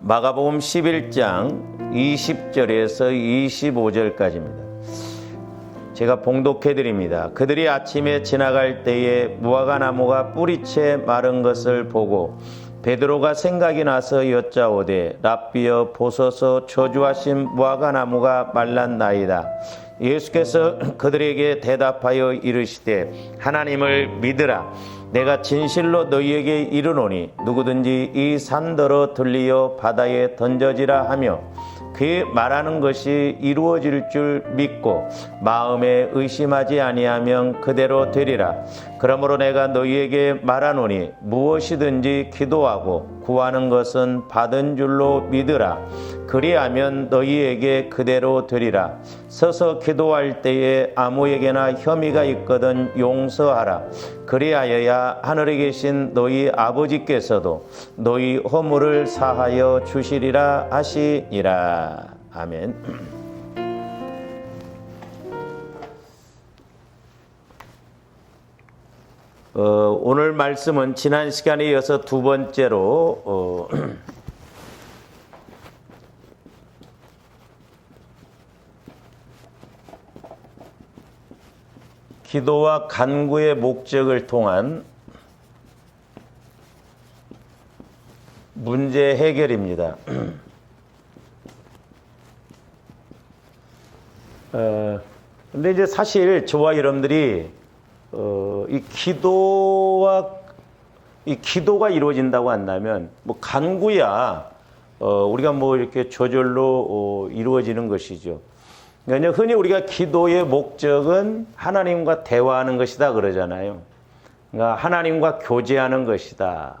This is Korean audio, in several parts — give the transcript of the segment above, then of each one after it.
마가복음 11장 20절에서 25절까지입니다. 제가 봉독해 드립니다. 그들이 아침에 지나갈 때에 무화과 나무가 뿌리채 마른 것을 보고 베드로가 생각이 나서 여짜오되 랍비여 보소서 저주하신 무화과 나무가 말랐나이다. 예수께서 그들에게 대답하여 이르시되 하나님을 믿으라. 내가 진실로 너희에게 이르노니 누구든지 이 산더러 들리어 바다에 던져지라 하며 그 말하는 것이 이루어질 줄 믿고 마음에 의심하지 아니하면 그대로 되리라. 그러므로 내가 너희에게 말하노니 무엇이든지 기도하고 구하는 것은 받은 줄로 믿으라. 그리하면 너희에게 그대로 되리라. 서서 기도할 때에 아무에게나 혐의가 있거든 용서하라. 그리하여야 하늘에 계신 너희 아버지께서도 너희 허물을 사하여 주시리라 하시니라. 아멘. 오늘 말씀은 지난 시간에 이어서 두 번째로 기도와 간구의 목적을 통한 문제 해결입니다. 근데 이제 사실 저와 여러분들이 이 기도가 이루어진다고 한다면 뭐 간구야 우리가 뭐 이렇게 저절로 이루어지는 것이죠. 그러니까 흔히 우리가 기도의 목적은 하나님과 대화하는 것이다 그러잖아요. 그러니까 하나님과 교제하는 것이다.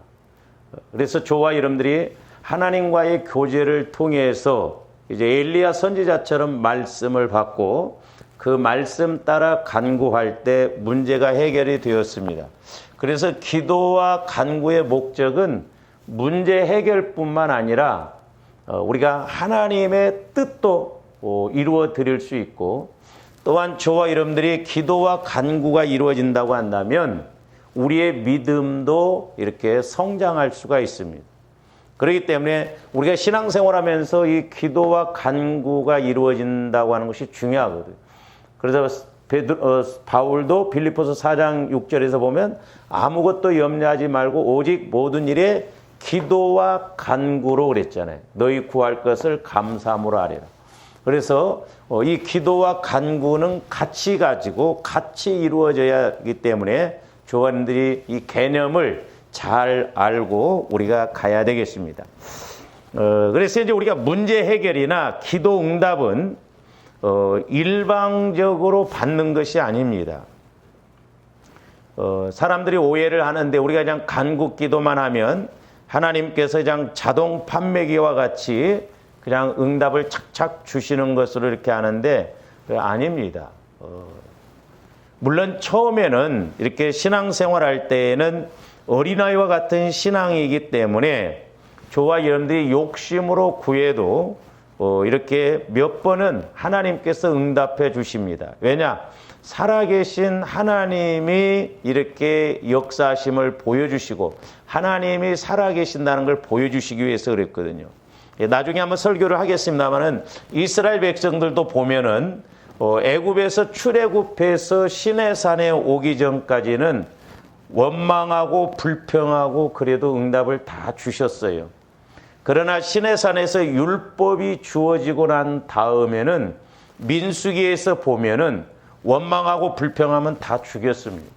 그래서 저와 여러분들이 하나님과의 교제를 통해서 이제 엘리야 선지자처럼 말씀을 받고 그 말씀 따라 간구할 때 문제가 해결이 되었습니다. 그래서 기도와 간구의 목적은 문제 해결뿐만 아니라 우리가 하나님의 뜻도 이루어 드릴 수 있고, 또한 저와 여러분들이 기도와 간구가 이루어진다고 한다면 우리의 믿음도 이렇게 성장할 수가 있습니다. 그렇기 때문에 우리가 신앙생활하면서 이 기도와 간구가 이루어진다고 하는 것이 중요하거든요. 그래서 바울도 빌립보서 4장 6절에서 보면 아무것도 염려하지 말고 오직 모든 일에 기도와 간구로 그랬잖아요. 너희 구할 것을 감사함으로 하리라. 그래서 이 기도와 간구는 같이 가지고 같이 이루어져야 하기 때문에 조원들이 이 개념을 잘 알고 우리가 가야 되겠습니다. 그래서 이제 우리가 문제 해결이나 기도 응답은 일방적으로 받는 것이 아닙니다. 사람들이 오해를 하는데 우리가 그냥 간구 기도만 하면 하나님께서 그냥 자동 판매기와 같이 그냥 응답을 착착 주시는 것으로 이렇게 하는데 아닙니다. 물론 처음에는 이렇게 신앙생활할 때에는 어린아이와 같은 신앙이기 때문에 저와 여러분들이 욕심으로 구해도 이렇게 몇 번은 하나님께서 응답해 주십니다. 왜냐? 살아계신 하나님이 이렇게 역사하심을 보여주시고 하나님이 살아계신다는 걸 보여주시기 위해서 그랬거든요. 나중에 한번 설교를 하겠습니다만은 이스라엘 백성들도 보면은 애굽에서 출애굽해서 시내산에 오기 전까지는 원망하고 불평하고 그래도 응답을 다 주셨어요. 그러나 시내산에서 율법이 주어지고 난 다음에는 민수기에서 보면은 원망하고 불평하면 다 죽였습니다.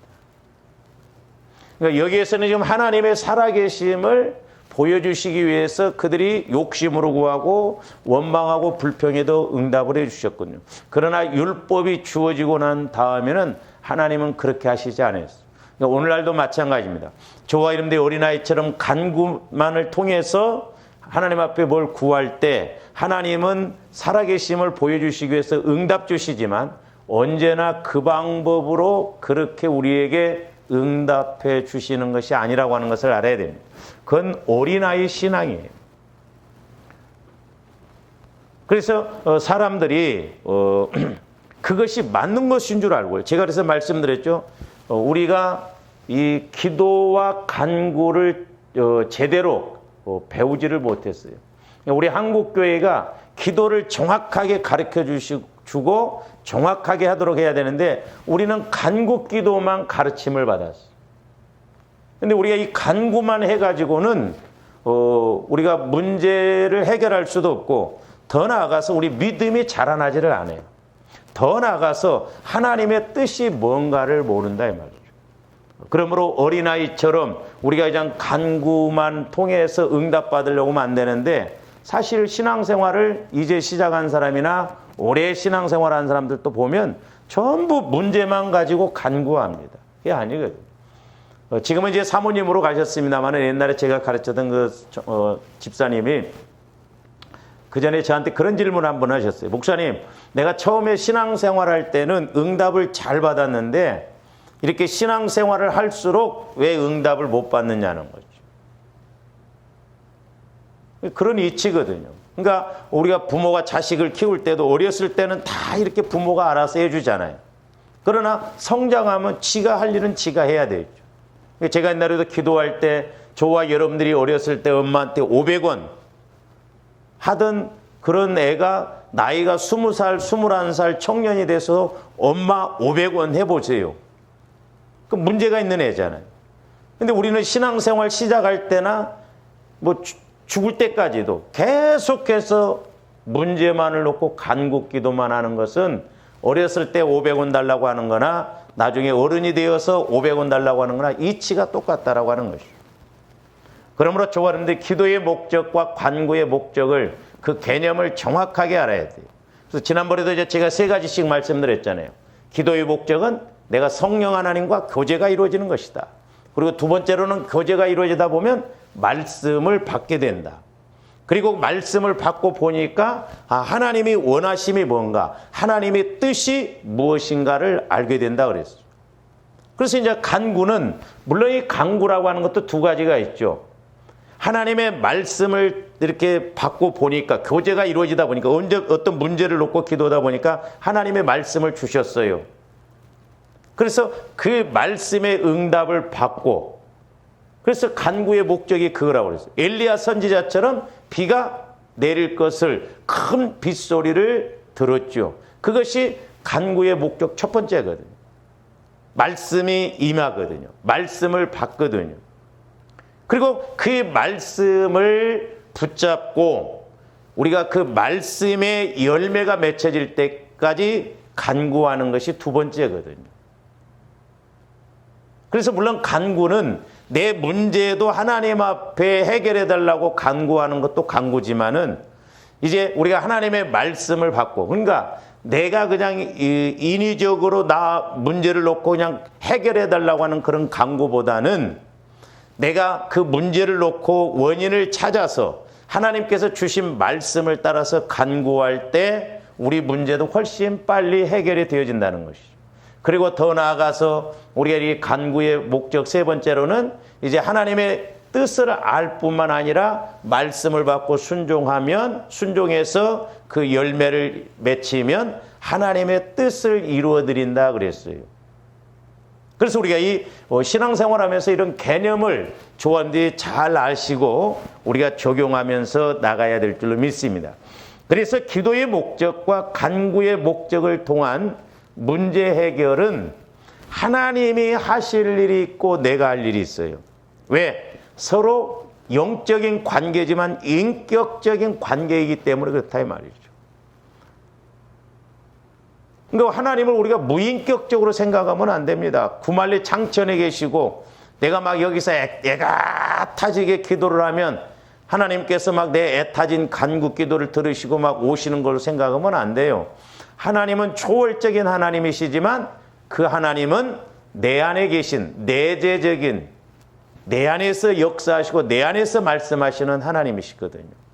그러니까 여기에서는 지금 하나님의 살아계심을 보여주시기 위해서 그들이 욕심으로 구하고 원망하고 불평해도 응답을 해주셨군요. 그러나 율법이 주어지고 난 다음에는 하나님은 그렇게 하시지 않았어요. 그러니까 오늘날도 마찬가지입니다. 저와 여러분들이 어린아이처럼 간구만을 통해서 하나님 앞에 뭘 구할 때 하나님은 살아계심을 보여주시기 위해서 응답 주시지만 언제나 그 방법으로 그렇게 우리에게 응답해 주시는 것이 아니라고 하는 것을 알아야 됩니다. 그건 어린아이 신앙이에요. 그래서 사람들이 그것이 맞는 것인 줄 알고요. 제가 그래서 말씀드렸죠. 우리가 이 기도와 간구를 제대로 배우지를 못했어요. 우리 한국교회가 기도를 정확하게 가르쳐 주고 정확하게 하도록 해야 되는데 우리는 간구 기도만 가르침을 받았어. 근데 우리가 이 간구만 해가지고는 우리가 문제를 해결할 수도 없고 더 나아가서 우리 믿음이 자라나지를 않아요. 더 나아가서 하나님의 뜻이 뭔가를 모른다 이 말이죠. 그러므로 어린아이처럼 우리가 그냥 간구만 통해서 응답받으려고 하면 안 되는데 사실 신앙생활을 이제 시작한 사람이나 오래 신앙생활한 사람들도 보면 전부 문제만 가지고 간구합니다. 그게 아니거든요. 지금은 이제 사모님으로 가셨습니다만 옛날에 제가 가르쳤던 그 집사님이 그 전에 저한테 그런 질문을 한번 하셨어요. 목사님, 내가 처음에 신앙생활할 때는 응답을 잘 받았는데 이렇게 신앙생활을 할수록 왜 응답을 못 받느냐는 거죠. 그런 이치거든요. 그러니까 우리가 부모가 자식을 키울 때도 어렸을 때는 다 이렇게 부모가 알아서 해주잖아요. 그러나 성장하면 지가 할 일은 지가 해야 되죠. 제가 옛날에도 기도할 때 저와 여러분들이 어렸을 때 엄마한테 500원 하던 그런 애가 나이가 20살, 21살 청년이 돼서 엄마 500원 해보세요. 그 문제가 있는 애잖아요. 근데 우리는 신앙생활 시작할 때나 뭐 죽을 때까지도 계속해서 문제만을 놓고 간구 기도만 하는 것은 어렸을 때 500원 달라고 하는 거나 나중에 어른이 되어서 500원 달라고 하는 거나 이치가 똑같다라고 하는 것이죠. 그러므로 저와 여러분들 기도의 목적과 간구의 목적을 그 개념을 정확하게 알아야 돼요. 그래서 지난번에도 이제 제가 3가지씩 말씀드렸잖아요. 기도의 목적은 내가 성령 하나님과 교제가 이루어지는 것이다. 그리고 두 번째로는 교제가 이루어지다 보면 말씀을 받게 된다. 그리고 말씀을 받고 보니까 하나님이 원하심이 뭔가, 하나님의 뜻이 무엇인가를 알게 된다 그랬어요. 그래서 이제 간구는 물론 이 간구라고 하는 것도 2가지가 있죠. 하나님의 말씀을 이렇게 받고 보니까 교제가 이루어지다 보니까 언제 어떤 문제를 놓고 기도하다 보니까 하나님의 말씀을 주셨어요. 그래서 그 말씀의 응답을 받고 그래서 간구의 목적이 그거라고 그랬어요. 엘리야 선지자처럼 비가 내릴 것을 큰 빗소리를 들었죠. 그것이 간구의 목적 첫 번째거든요. 말씀이 임하거든요. 말씀을 받거든요. 그리고 그 말씀을 붙잡고 우리가 그 말씀의 열매가 맺혀질 때까지 간구하는 것이 2번째거든요. 그래서 물론 간구는 내 문제도 하나님 앞에 해결해달라고 간구하는 것도 간구지만은 이제 우리가 하나님의 말씀을 받고 그러니까 내가 그냥 인위적으로 나 문제를 놓고 그냥 해결해달라고 하는 그런 간구보다는 내가 그 문제를 놓고 원인을 찾아서 하나님께서 주신 말씀을 따라서 간구할 때 우리 문제도 훨씬 빨리 해결이 되어진다는 것이죠. 그리고 더 나아가서 우리가 이 간구의 목적 3번째로는 이제 하나님의 뜻을 알 뿐만 아니라 말씀을 받고 순종해서 그 열매를 맺히면 하나님의 뜻을 이루어 드린다 그랬어요. 그래서 우리가 이 신앙생활하면서 이런 개념을 조원들이 잘 아시고 우리가 적용하면서 나가야 될 줄로 믿습니다. 그래서 기도의 목적과 간구의 목적을 통한 문제 해결은 하나님이 하실 일이 있고 내가 할 일이 있어요. 왜? 서로 영적인 관계지만 인격적인 관계이기 때문에 그렇다 이 말이죠. 그러니까 하나님을 우리가 무인격적으로 생각하면 안 됩니다. 구말리 창천에 계시고 내가 막 여기서 애가 타지게 기도를 하면 하나님께서 막 내 애타진 간구 기도를 들으시고 막 오시는 걸로 생각하면 안 돼요. 하나님은 초월적인 하나님이시지만 그 하나님은 내 안에 계신 내재적인 내 안에서 역사하시고 내 안에서 말씀하시는 하나님이시거든요.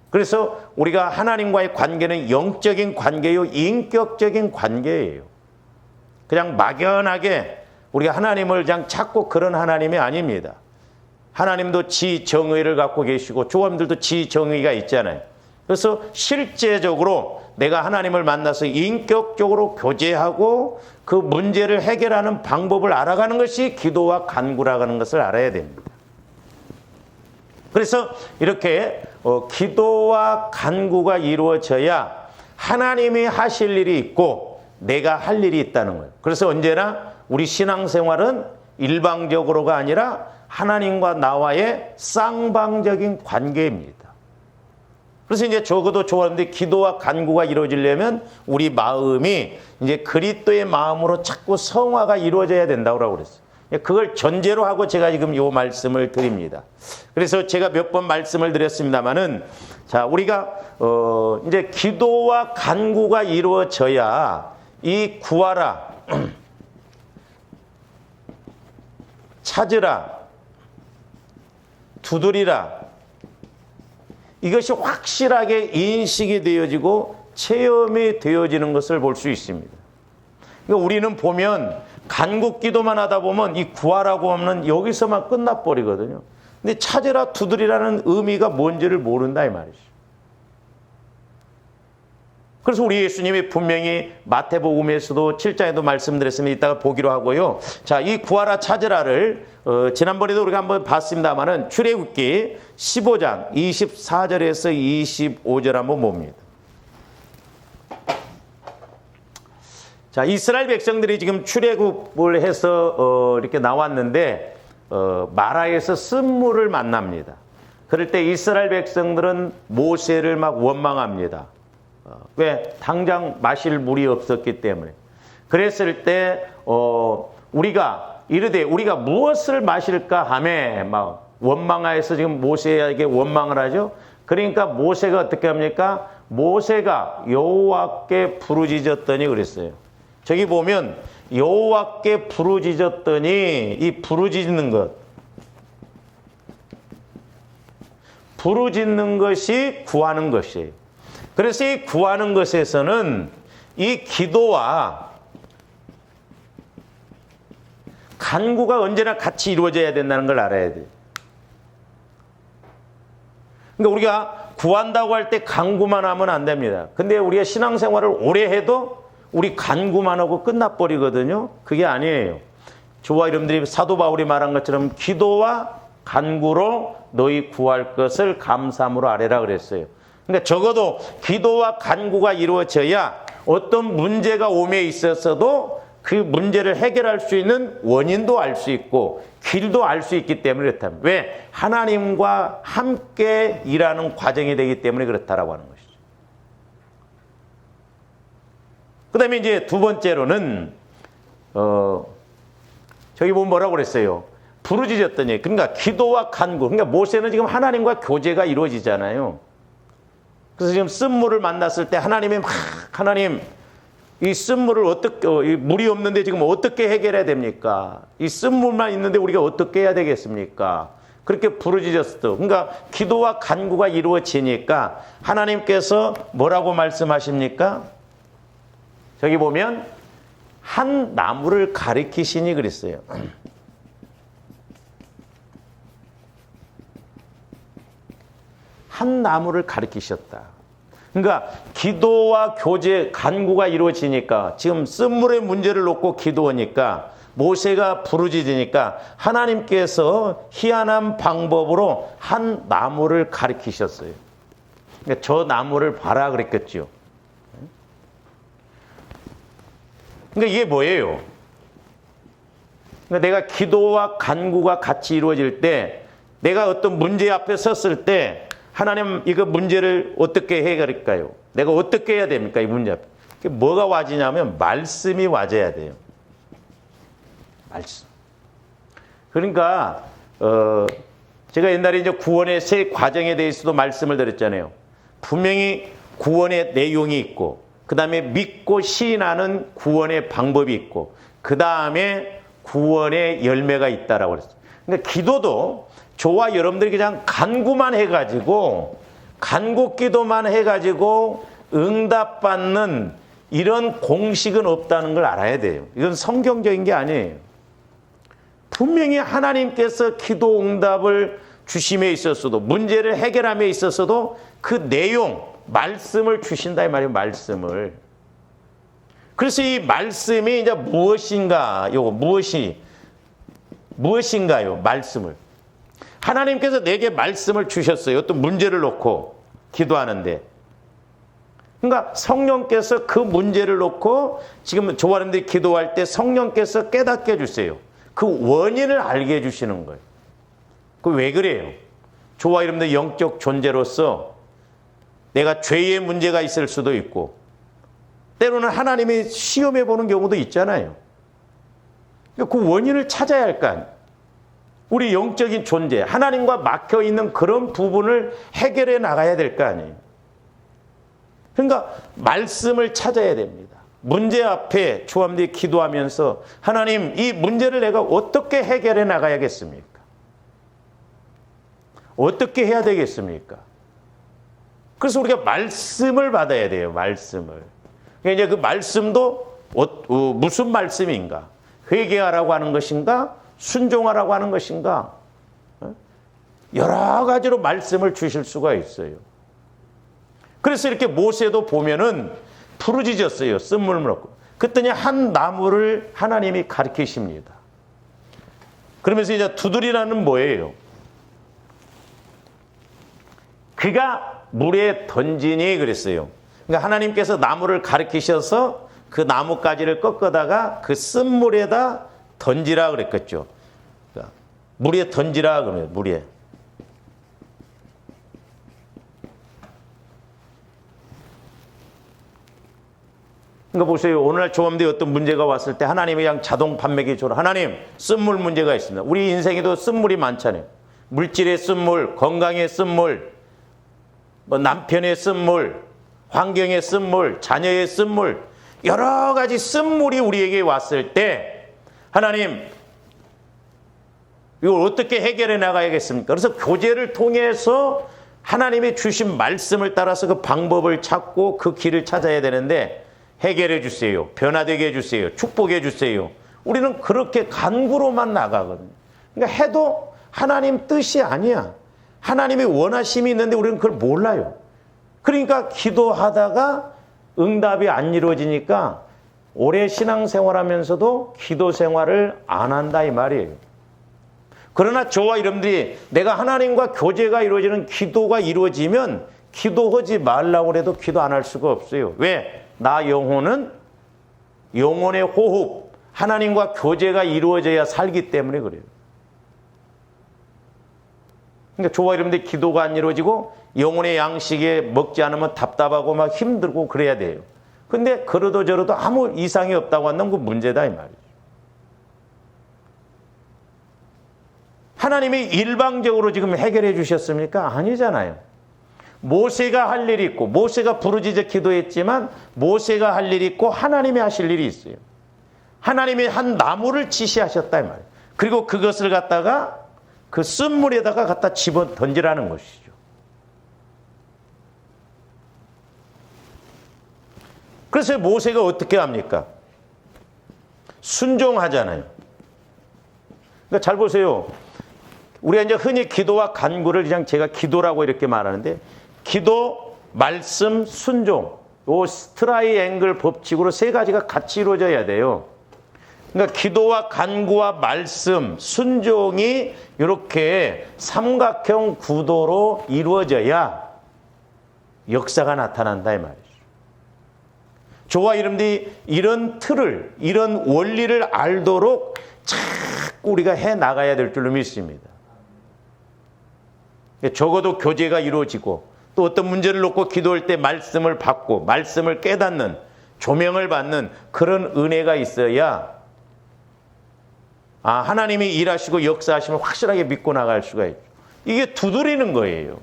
그래서 우리가 하나님과의 관계는 영적인 관계요, 인격적인 관계예요. 그냥 막연하게 우리가 하나님을 그냥 찾고 그런 하나님이 아닙니다. 하나님도 지정의를 갖고 계시고 조원들도 지정의가 있잖아요. 그래서 실제적으로 내가 하나님을 만나서 인격적으로 교제하고 그 문제를 해결하는 방법을 알아가는 것이 기도와 간구라고 하는 것을 알아야 됩니다. 그래서 이렇게 기도와 간구가 이루어져야 하나님이 하실 일이 있고 내가 할 일이 있다는 거예요. 그래서 언제나 우리 신앙생활은 일방적으로가 아니라 하나님과 나와의 쌍방적인 관계입니다. 그래서 이제 적어도 좋았는데 기도와 간구가 이루어지려면 우리 마음이 이제 그리스도의 마음으로 자꾸 성화가 이루어져야 된다고 그랬어요. 그걸 전제로 하고 제가 지금 이 말씀을 드립니다. 그래서 제가 몇 번 말씀을 드렸습니다마는 자, 우리가 이제 기도와 간구가 이루어져야 이 구하라, 찾으라, 두드리라, 이것이 확실하게 인식이 되어지고 체험이 되어지는 것을 볼 수 있습니다. 그러니까 우리는 보면 간구 기도만 하다 보면 이 구하라고 하면 여기서만 끝나버리거든요. 근데 찾으라, 두드리라는 의미가 뭔지를 모른다 이 말이죠. 그래서 우리 예수님이 분명히 마태복음에서도 7장에도 말씀드렸으니 이따가 보기로 하고요. 자, 이 구하라 찾으라를 지난번에도 우리가 한번 봤습니다마는 출애굽기 15장 24절에서 25절 한번 봅니다. 자, 이스라엘 백성들이 지금 출애굽을 해서 이렇게 나왔는데 마라에서 쓴물을 만납니다. 그럴 때 이스라엘 백성들은 모세를 막 원망합니다. 왜? 당장 마실 물이 없었기 때문에. 그랬을 때 우리가 이르되 우리가 무엇을 마실까 하며 막 원망하여서 지금 모세에게 원망을 하죠. 그러니까 모세가 어떻게 합니까? 모세가 여호와께 부르짖었더니 그랬어요. 저기 보면 여호와께 부르짖었더니 이 부르짖는 것, 부르짖는 것이 구하는 것이에요. 그래서 이 구하는 것에서는 이 기도와 간구가 언제나 같이 이루어져야 된다는 걸 알아야 돼요. 그러니까 우리가 구한다고 할 때 간구만 하면 안 됩니다. 근데 우리가 신앙생활을 오래 해도 우리 간구만 하고 끝나버리거든요. 그게 아니에요. 저와 여러분들이 사도 바울이 말한 것처럼 기도와 간구로 너희 구할 것을 감사함으로 아뢰라 그랬어요. 그러니까 적어도 기도와 간구가 이루어져야 어떤 문제가 오매 있었어도 그 문제를 해결할 수 있는 원인도 알 수 있고 길도 알 수 있기 때문에 그렇다면 왜? 하나님과 함께 일하는 과정이 되기 때문에 그렇다라고 하는 것이죠. 그 다음에 이제 두 번째로는 저기 보면 뭐라고 그랬어요? 부르짖었더니, 그러니까 기도와 간구, 그러니까 모세는 지금 하나님과 교제가 이루어지잖아요. 그래서 지금 쓴물을 만났을 때 하나님이 막 하나님 이 쓴물을 어떻게 물이 없는데 지금 어떻게 해결해야 됩니까? 이 쓴물만 있는데 우리가 어떻게 해야 되겠습니까? 그렇게 부르짖었어. 그러니까 기도와 간구가 이루어지니까 하나님께서 뭐라고 말씀하십니까? 저기 보면 한 나무를 가리키시니 그랬어요. 한 나무를 가리키셨다. 그러니까 기도와 교제, 간구가 이루어지니까 지금 쓴물의 문제를 놓고 기도하니까 모세가 부르짖으니까 하나님께서 희한한 방법으로 한 나무를 가리키셨어요. 그러니까 저 나무를 봐라 그랬겠죠. 그러니까 이게 뭐예요? 그러니까 내가 기도와 간구가 같이 이루어질 때 내가 어떤 문제 앞에 섰을 때 하나님 이거 문제를 어떻게 해결할까요? 내가 어떻게 해야 됩니까? 이 문제 앞에. 뭐가 와지냐면 말씀이 와져야 돼요. 말씀. 그러니까 제가 옛날에 이제 구원의 세 과정에 대해서도 말씀을 드렸잖아요. 분명히 구원의 내용이 있고 그 다음에 믿고 시인하는 구원의 방법이 있고 그 다음에 구원의 열매가 있다라고 그랬어요. 그러니까 기도도 저와 여러분들이 그냥 간구만 해가지고 간구 기도만 해가지고 응답받는 이런 공식은 없다는 걸 알아야 돼요. 이건 성경적인 게 아니에요. 분명히 하나님께서 기도 응답을 주심에 있어서도 문제를 해결함에 있어서도 그 내용, 말씀을 주신다 이 말이에요. 말씀을. 그래서 이 말씀이 이제 무엇인가? 요거 무엇인가요? 말씀을. 하나님께서 내게 말씀을 주셨어요. 어떤 문제를 놓고 기도하는데. 그러니까 성령께서 그 문제를 놓고 지금 조아님들이 기도할 때 성령께서 깨닫게 해주세요. 그 원인을 알게 해주시는 거예요. 그 왜 그래요? 저와 여러분들 영적 존재로서 내가 죄의 문제가 있을 수도 있고 때로는 하나님이 시험해 보는 경우도 있잖아요. 그 원인을 찾아야 할 거 아니에요. 우리 영적인 존재, 하나님과 막혀있는 그런 부분을 해결해 나가야 될 거 아니에요. 그러니까 말씀을 찾아야 됩니다. 문제 앞에 조함들이 기도하면서 하나님, 이 문제를 내가 어떻게 해결해 나가야겠습니까? 어떻게 해야 되겠습니까? 그래서 우리가 말씀을 받아야 돼요. 말씀을. 그러니까 이제 그 말씀도 무슨 말씀인가? 회개하라고 하는 것인가? 순종하라고 하는 것인가? 여러 가지로 말씀을 주실 수가 있어요. 그래서 이렇게 모세도 보면은 부르짖었어요. 쓴물을 얻고. 그랬더니 한 나무를 하나님이 가리키십니다. 그러면서 이제 두드리라는 뭐예요? 그가 물에 던지니 그랬어요. 그러니까 하나님께서 나무를 가리키셔서 그 나뭇가지를 꺾어다가 그 쓴물에다 던지라 그랬겠죠. 그러니까 물에 던지라 그러면 물에. 그러니까 보세요. 오늘날 조함대에 어떤 문제가 왔을 때 하나님이 그냥 자동 판매기 줘라. 하나님, 쓴물 문제가 있습니다. 우리 인생에도 쓴물이 많잖아요. 물질의 쓴물, 건강의 쓴물, 뭐 남편의 쓴물, 환경의 쓴물, 자녀의 쓴물, 여러 가지 쓴물이 우리에게 왔을 때 하나님, 이걸 어떻게 해결해 나가야겠습니까? 그래서 교제를 통해서 하나님이 주신 말씀을 따라서 그 방법을 찾고 그 길을 찾아야 되는데 해결해 주세요. 변화되게 해주세요. 축복해 주세요. 우리는 그렇게 간구로만 나가거든요. 그러니까 해도 하나님 뜻이 아니야. 하나님이 원하심이 있는데 우리는 그걸 몰라요. 그러니까 기도하다가 응답이 안 이루어지니까 오래 신앙생활하면서도 기도 생활을 안 한다 이 말이에요. 그러나 저와 여러분들이 내가 하나님과 교제가 이루어지는 기도가 이루어지면 기도하지 말라고 해도 기도 안 할 수가 없어요. 왜? 나 영혼은 영혼의 호흡, 하나님과 교제가 이루어져야 살기 때문에 그래요. 그러니까 저와 여러분들 기도가 안 이루어지고 영혼의 양식에 먹지 않으면 답답하고 막 힘들고 그래야 돼요. 근데 그러도 저러도 아무 이상이 없다고 한다면 그 문제다 이 말이죠. 하나님이 일방적으로 지금 해결해 주셨습니까? 아니잖아요. 모세가 할 일이 있고 모세가 부르짖어 기도했지만 모세가 할 일이 있고 하나님이 하실 일이 있어요. 하나님이 한 나무를 지시하셨다 이 말이에요. 그리고 그것을 갖다가 그 쓴물에다가 갖다 집어 던지라는 것이죠. 그래서 모세가 어떻게 합니까? 순종하잖아요. 그러니까 잘 보세요. 우리가 이제 흔히 기도와 간구를 그냥 제가 기도라고 이렇게 말하는데 기도, 말씀, 순종 이 트라이앵글 법칙으로 세 가지가 같이 이루어져야 돼요. 그러니까 기도와 간구와 말씀, 순종이 이렇게 삼각형 구도로 이루어져야 역사가 나타난다 이 말이죠. 저와 여러분들이 이런 틀을, 이런 원리를 알도록 자꾸 우리가 해나가야 될 줄로 믿습니다. 적어도 교제가 이루어지고 또 어떤 문제를 놓고 기도할 때 말씀을 받고 말씀을 깨닫는 조명을 받는 그런 은혜가 있어야 하나님이 일하시고 역사하시면 확실하게 믿고 나갈 수가 있죠. 이게 두드리는 거예요.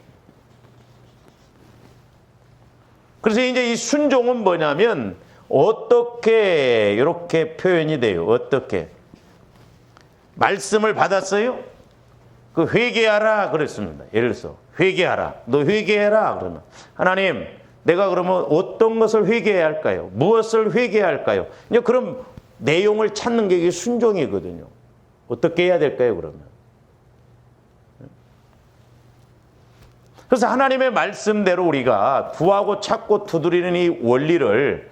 그래서 이제 이 순종은 뭐냐면 어떻게 이렇게 표현이 돼요. 어떻게 말씀을 받았어요? 그 회개하라 그랬습니다. 예를 들어서 회개하라. 너 회개해라 그러면 하나님 내가 그러면 어떤 것을 회개해야 할까요? 무엇을 회개해야 할까요? 이제 그럼 내용을 찾는 게 이게 순종이거든요. 어떻게 해야 될까요 그러면? 그래서 하나님의 말씀대로 우리가 구하고 찾고 두드리는 이 원리를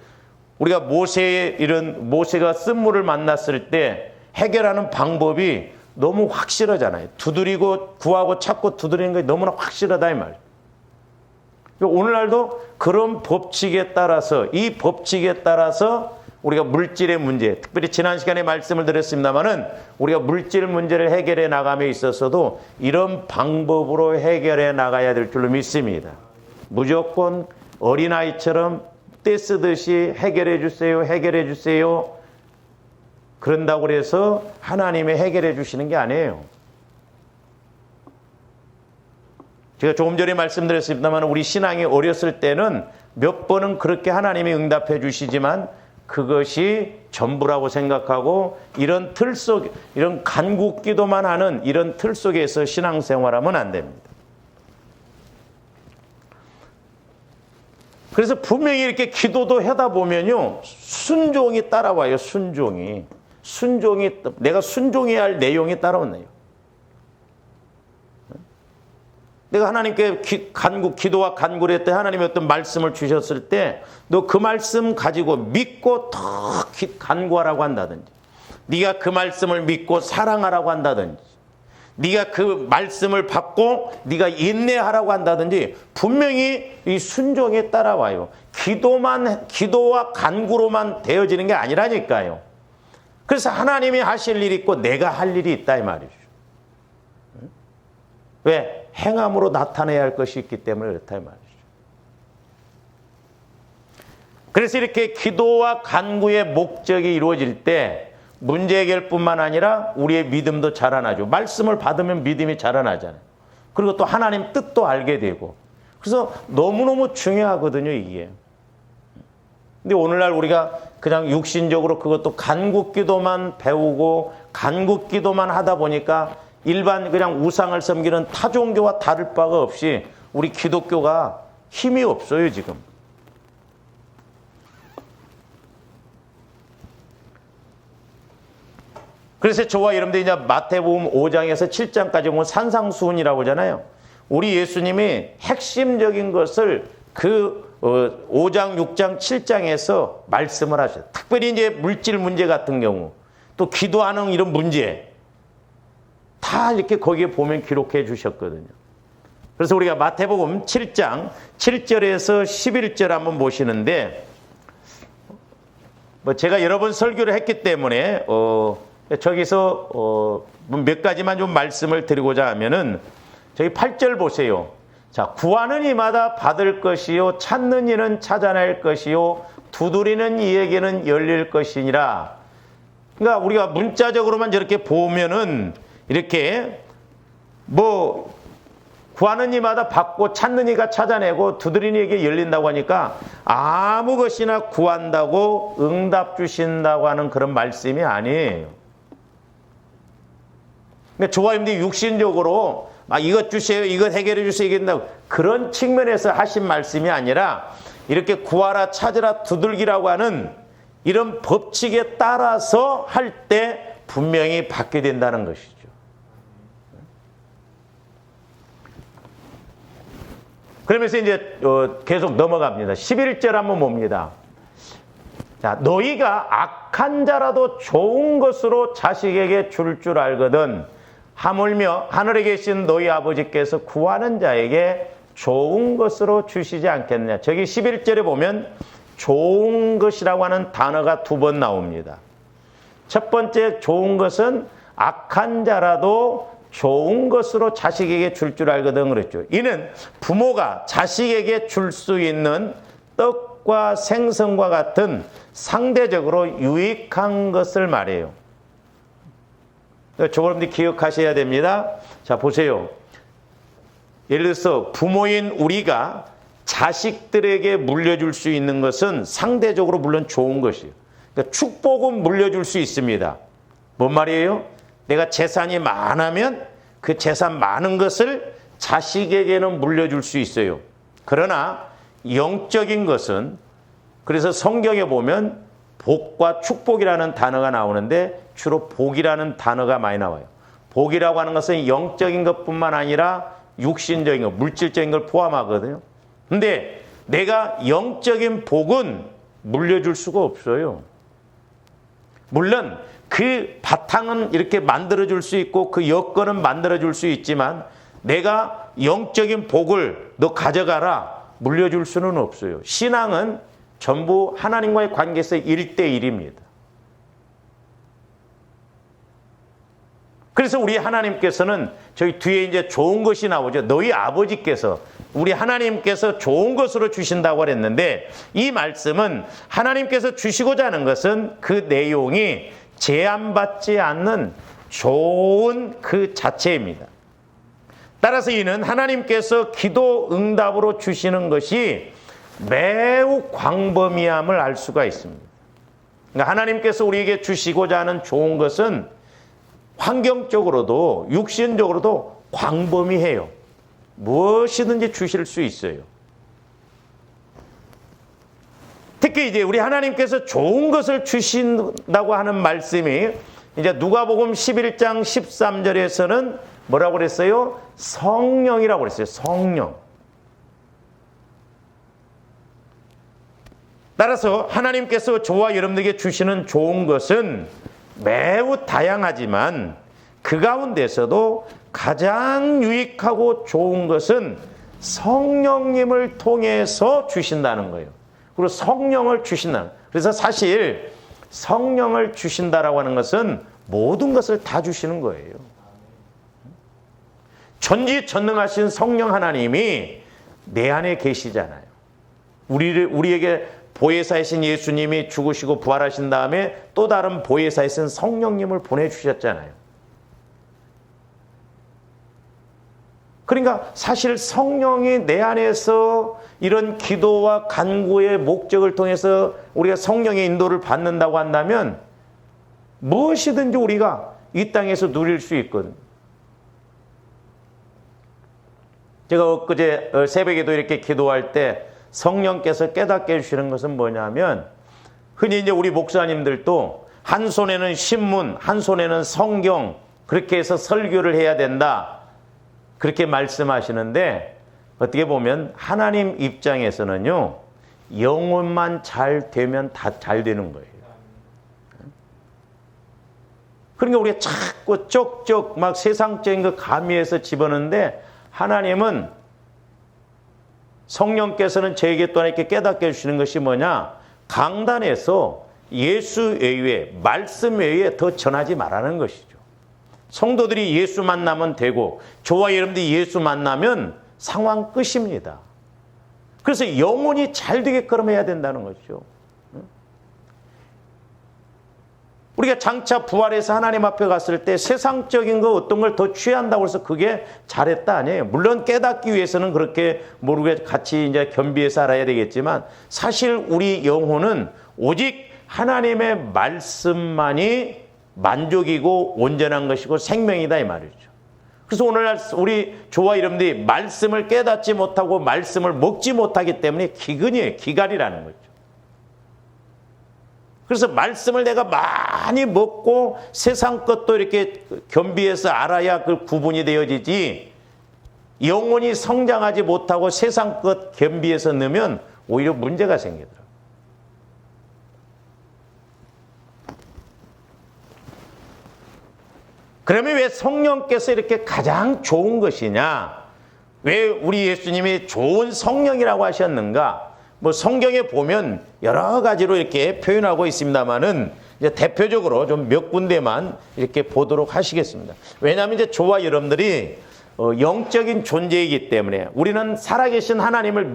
우리가 모세가 쓴물을 만났을 때 해결하는 방법이 너무 확실하잖아요. 두드리고 구하고 찾고 두드리는 게 너무나 확실하다 이 말. 오늘날도 그런 법칙에 따라서 이 법칙에 따라서 우리가 물질의 문제, 특별히 지난 시간에 말씀을 드렸습니다마는 우리가 물질 문제를 해결해 나감에 있어서도 이런 방법으로 해결해 나가야 될 줄로 믿습니다. 무조건 어린아이처럼 떼쓰듯이 해결해 주세요, 해결해 주세요. 그런다고 해서 하나님이 해결해 주시는 게 아니에요. 제가 조금 전에 말씀드렸습니다만 우리 신앙이 어렸을 때는 몇 번은 그렇게 하나님이 응답해 주시지만 그것이 전부라고 생각하고 이런 틀 속, 이런 간구 기도만 하는 이런 틀 속에서 신앙생활하면 안 됩니다. 그래서 분명히 이렇게 기도도 하다 보면요, 순종이 따라와요. 순종이 내가 순종해야 할 내용이 따라오네요. 내가 하나님께 기도와 간구를 했을 때 하나님이 어떤 말씀을 주셨을 때 너 그 말씀 가지고 믿고 더 간구하라고 한다든지, 네가 그 말씀을 믿고 사랑하라고 한다든지, 네가 그 말씀을 받고 네가 인내하라고 한다든지 분명히 이 순종에 따라와요. 기도와 간구로만 되어지는 게 아니라니까요. 그래서 하나님이 하실 일이 있고 내가 할 일이 있다 이 말이죠. 왜? 행함으로 나타내야 할 것이 있기 때문에 그렇다 이 말이죠. 그래서 이렇게 기도와 간구의 목적이 이루어질 때 문제 해결뿐만 아니라 우리의 믿음도 자라나죠. 말씀을 받으면 믿음이 자라나잖아요. 그리고 또 하나님 뜻도 알게 되고. 그래서 너무너무 중요하거든요, 이게. 근데 오늘날 우리가 그냥 육신적으로 그것도 간구 기도만 배우고 간구 기도만 하다 보니까 일반 그냥 우상을 섬기는 타종교와 다를 바가 없이 우리 기독교가 힘이 없어요, 지금. 그래서 저와 여러분들이 이제 마태복음 5장에서 7장까지 보면 산상수훈이라고 하잖아요. 우리 예수님이 핵심적인 것을 그 5장, 6장, 7장에서 말씀을 하셔요. 특별히 이제 물질 문제 같은 경우, 또 기도하는 이런 문제, 다 이렇게 거기에 보면 기록해 주셨거든요. 그래서 우리가 마태복음 7장 7절에서 11절 한번 보시는데, 뭐 제가 여러 번 설교를 했기 때문에 저기서 몇 가지만 좀 말씀을 드리고자 하면은 저기 8절 보세요. 자, 구하는 이마다 받을 것이요, 찾는 이는 찾아낼 것이요, 두드리는 이에게는 열릴 것이니라. 그러니까 우리가 문자적으로만 저렇게 보면은 이렇게 뭐 구하는 이마다 받고 찾는 이가 찾아내고 두드리는 이에게 열린다고 하니까 아무 것이나 구한다고 응답 주신다고 하는 그런 말씀이 아니에요. 근데 저와 여러분들이 육신적으로 이것 주세요, 이것 해결해 주세요, 이긴다고 그런 측면에서 하신 말씀이 아니라 이렇게 구하라, 찾으라, 두들기라고 하는 이런 법칙에 따라서 할 때 분명히 받게 된다는 것이죠. 그러면서 이제 계속 넘어갑니다. 11절 한번 봅니다. 자, 너희가 악한 자라도 좋은 것으로 자식에게 줄 줄 알거든 하물며 하늘에 계신 너희 아버지께서 구하는 자에게 좋은 것으로 주시지 않겠느냐. 저기 11절에 보면 좋은 것이라고 하는 단어가 2번 나옵니다. 첫 번째 좋은 것은 악한 자라도 좋은 것으로 자식에게 줄 줄 알거든 그랬죠. 이는 부모가 자식에게 줄 수 있는 떡과 생선과 같은 상대적으로 유익한 것을 말해요. 여러분들이 기억하셔야 됩니다. 자, 보세요. 예를 들어서 부모인 우리가 자식들에게 물려줄 수 있는 것은 상대적으로 물론 좋은 것이에요. 그러니까 축복은 물려줄 수 있습니다. 뭔 말이에요? 내가 재산이 많으면 그 재산 많은 것을 자식에게는 물려줄 수 있어요. 그러나 영적인 것은, 그래서 성경에 보면 복과 축복이라는 단어가 나오는데 주로 복이라는 단어가 많이 나와요. 복이라고 하는 것은 영적인 것뿐만 아니라 육신적인 것, 물질적인 걸 포함하거든요. 근데 내가 영적인 복은 물려줄 수가 없어요. 물론 그 바탕은 이렇게 만들어줄 수 있고 그 여건은 만들어줄 수 있지만 내가 영적인 복을 너 가져가라 물려줄 수는 없어요. 신앙은 전부 하나님과의 관계에서 1대1입니다. 그래서 우리 하나님께서는 저희 뒤에 이제 좋은 것이 나오죠. 너희 아버지께서 우리 하나님께서 좋은 것으로 주신다고 그랬는데 이 말씀은 하나님께서 주시고자 하는 것은 그 내용이 제한받지 않는 좋은 그 자체입니다. 따라서 이는 하나님께서 기도 응답으로 주시는 것이 매우 광범위함을 알 수가 있습니다. 그러니까 하나님께서 우리에게 주시고자 하는 좋은 것은 환경적으로도 육신적으로도 광범위해요. 무엇이든지 주실 수 있어요. 특히 이제 우리 하나님께서 좋은 것을 주신다고 하는 말씀이 이제 누가복음 11장 13절에서는 뭐라고 그랬어요? 성령이라고 그랬어요. 성령. 따라서 하나님께서 저와 여러분들에게 주시는 좋은 것은 매우 다양하지만 그 가운데서도 가장 유익하고 좋은 것은 성령님을 통해서 주신다는 거예요. 그리고 성령을 주신다는 거예요. 그래서 사실 성령을 주신다라고 하는 것은 모든 것을 다 주시는 거예요. 전지전능하신 성령 하나님이 내 안에 계시잖아요. 우리에게 보혜사이신 예수님이 죽으시고 부활하신 다음에 또 다른 보혜사이신 성령님을 보내주셨잖아요. 그러니까 사실 성령이 내 안에서 이런 기도와 간구의 목적을 통해서 우리가 성령의 인도를 받는다고 한다면 무엇이든지 우리가 이 땅에서 누릴 수 있거든요. 제가 엊그제 새벽에도 이렇게 기도할 때 성령께서 깨닫게 해주시는 것은 뭐냐면 흔히 이제 우리 목사님들도 한 손에는 신문, 한 손에는 성경 그렇게 해서 설교를 해야 된다. 그렇게 말씀하시는데 어떻게 보면 하나님 입장에서는요. 영혼만 잘 되면 다 잘 되는 거예요. 그러니까 우리가 자꾸 쪽쪽 막 세상적인 거 가미해서 집어넣는데 하나님은 성령께서는 저에게 또 이렇게 깨닫게 해주시는 것이 뭐냐? 강단에서 예수 외에 말씀 외에 더 전하지 말라는 것이죠. 성도들이 예수 만나면 되고 저와 여러분들이 예수 만나면 상황 끝입니다. 그래서 영혼이 잘 되게끔 해야 된다는 거죠. 우리가 장차 부활해서 하나님 앞에 갔을 때 세상적인 거 어떤 걸 더 취한다고 해서 그게 잘했다 아니에요. 물론 깨닫기 위해서는 그렇게 모르게 같이 이제 겸비해서 살아야 되겠지만 사실 우리 영혼은 오직 하나님의 말씀만이 만족이고 온전한 것이고 생명이다 이 말이죠. 그래서 오늘날 우리 저와 여러분들이 말씀을 깨닫지 못하고 말씀을 먹지 못하기 때문에 기근이에요. 기갈이라는 거죠. 그래서 말씀을 내가 많이 먹고 세상 것도 이렇게 겸비해서 알아야 그 구분이 되어지지 영혼이 성장하지 못하고 세상 것 겸비해서 넣으면 오히려 문제가 생기더라고요. 그러면 왜 성령께서 이렇게 가장 좋은 것이냐? 왜 우리 예수님이 좋은 성령이라고 하셨는가? 뭐 성경에 보면 여러 가지로 이렇게 표현하고 있습니다만은 이제 대표적으로 좀 몇 군데만 이렇게 보도록 하시겠습니다. 왜냐하면 이제 저와 여러분들이 영적인 존재이기 때문에 우리는 살아계신 하나님을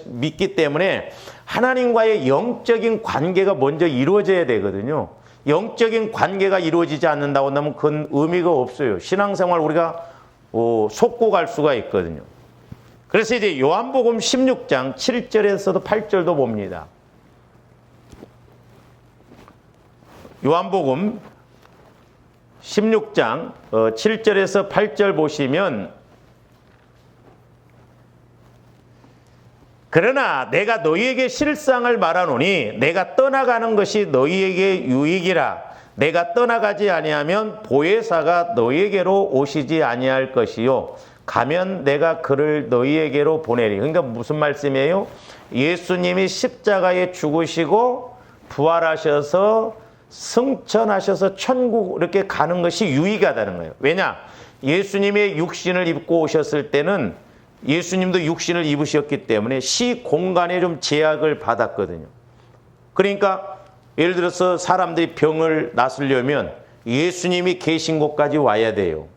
믿기 때문에 하나님과의 영적인 관계가 먼저 이루어져야 되거든요. 영적인 관계가 이루어지지 않는다고 하면 그건 의미가 없어요. 신앙생활 우리가 속고 갈 수가 있거든요. 그래서 이제 요한복음 16장 7절에서도 8절도 봅니다. 요한복음 16장 7절에서 8절 보시면 그러나 내가 너희에게 실상을 말하노니 내가 떠나가는 것이 너희에게 유익이라. 내가 떠나가지 아니하면 보혜사가 너희에게로 오시지 아니할 것이요 가면 내가 그를 너희에게로 보내리. 그러니까 무슨 말씀이에요? 예수님이 십자가에 죽으시고 부활하셔서 승천하셔서 천국 이렇게 가는 것이 유익하다는 거예요. 왜냐? 예수님의 육신을 입고 오셨을 때는 예수님도 육신을 입으셨기 때문에 시 공간에 좀 제약을 받았거든요. 그러니까 예를 들어서 사람들이 병을 낫으려면 예수님이 계신 곳까지 와야 돼요.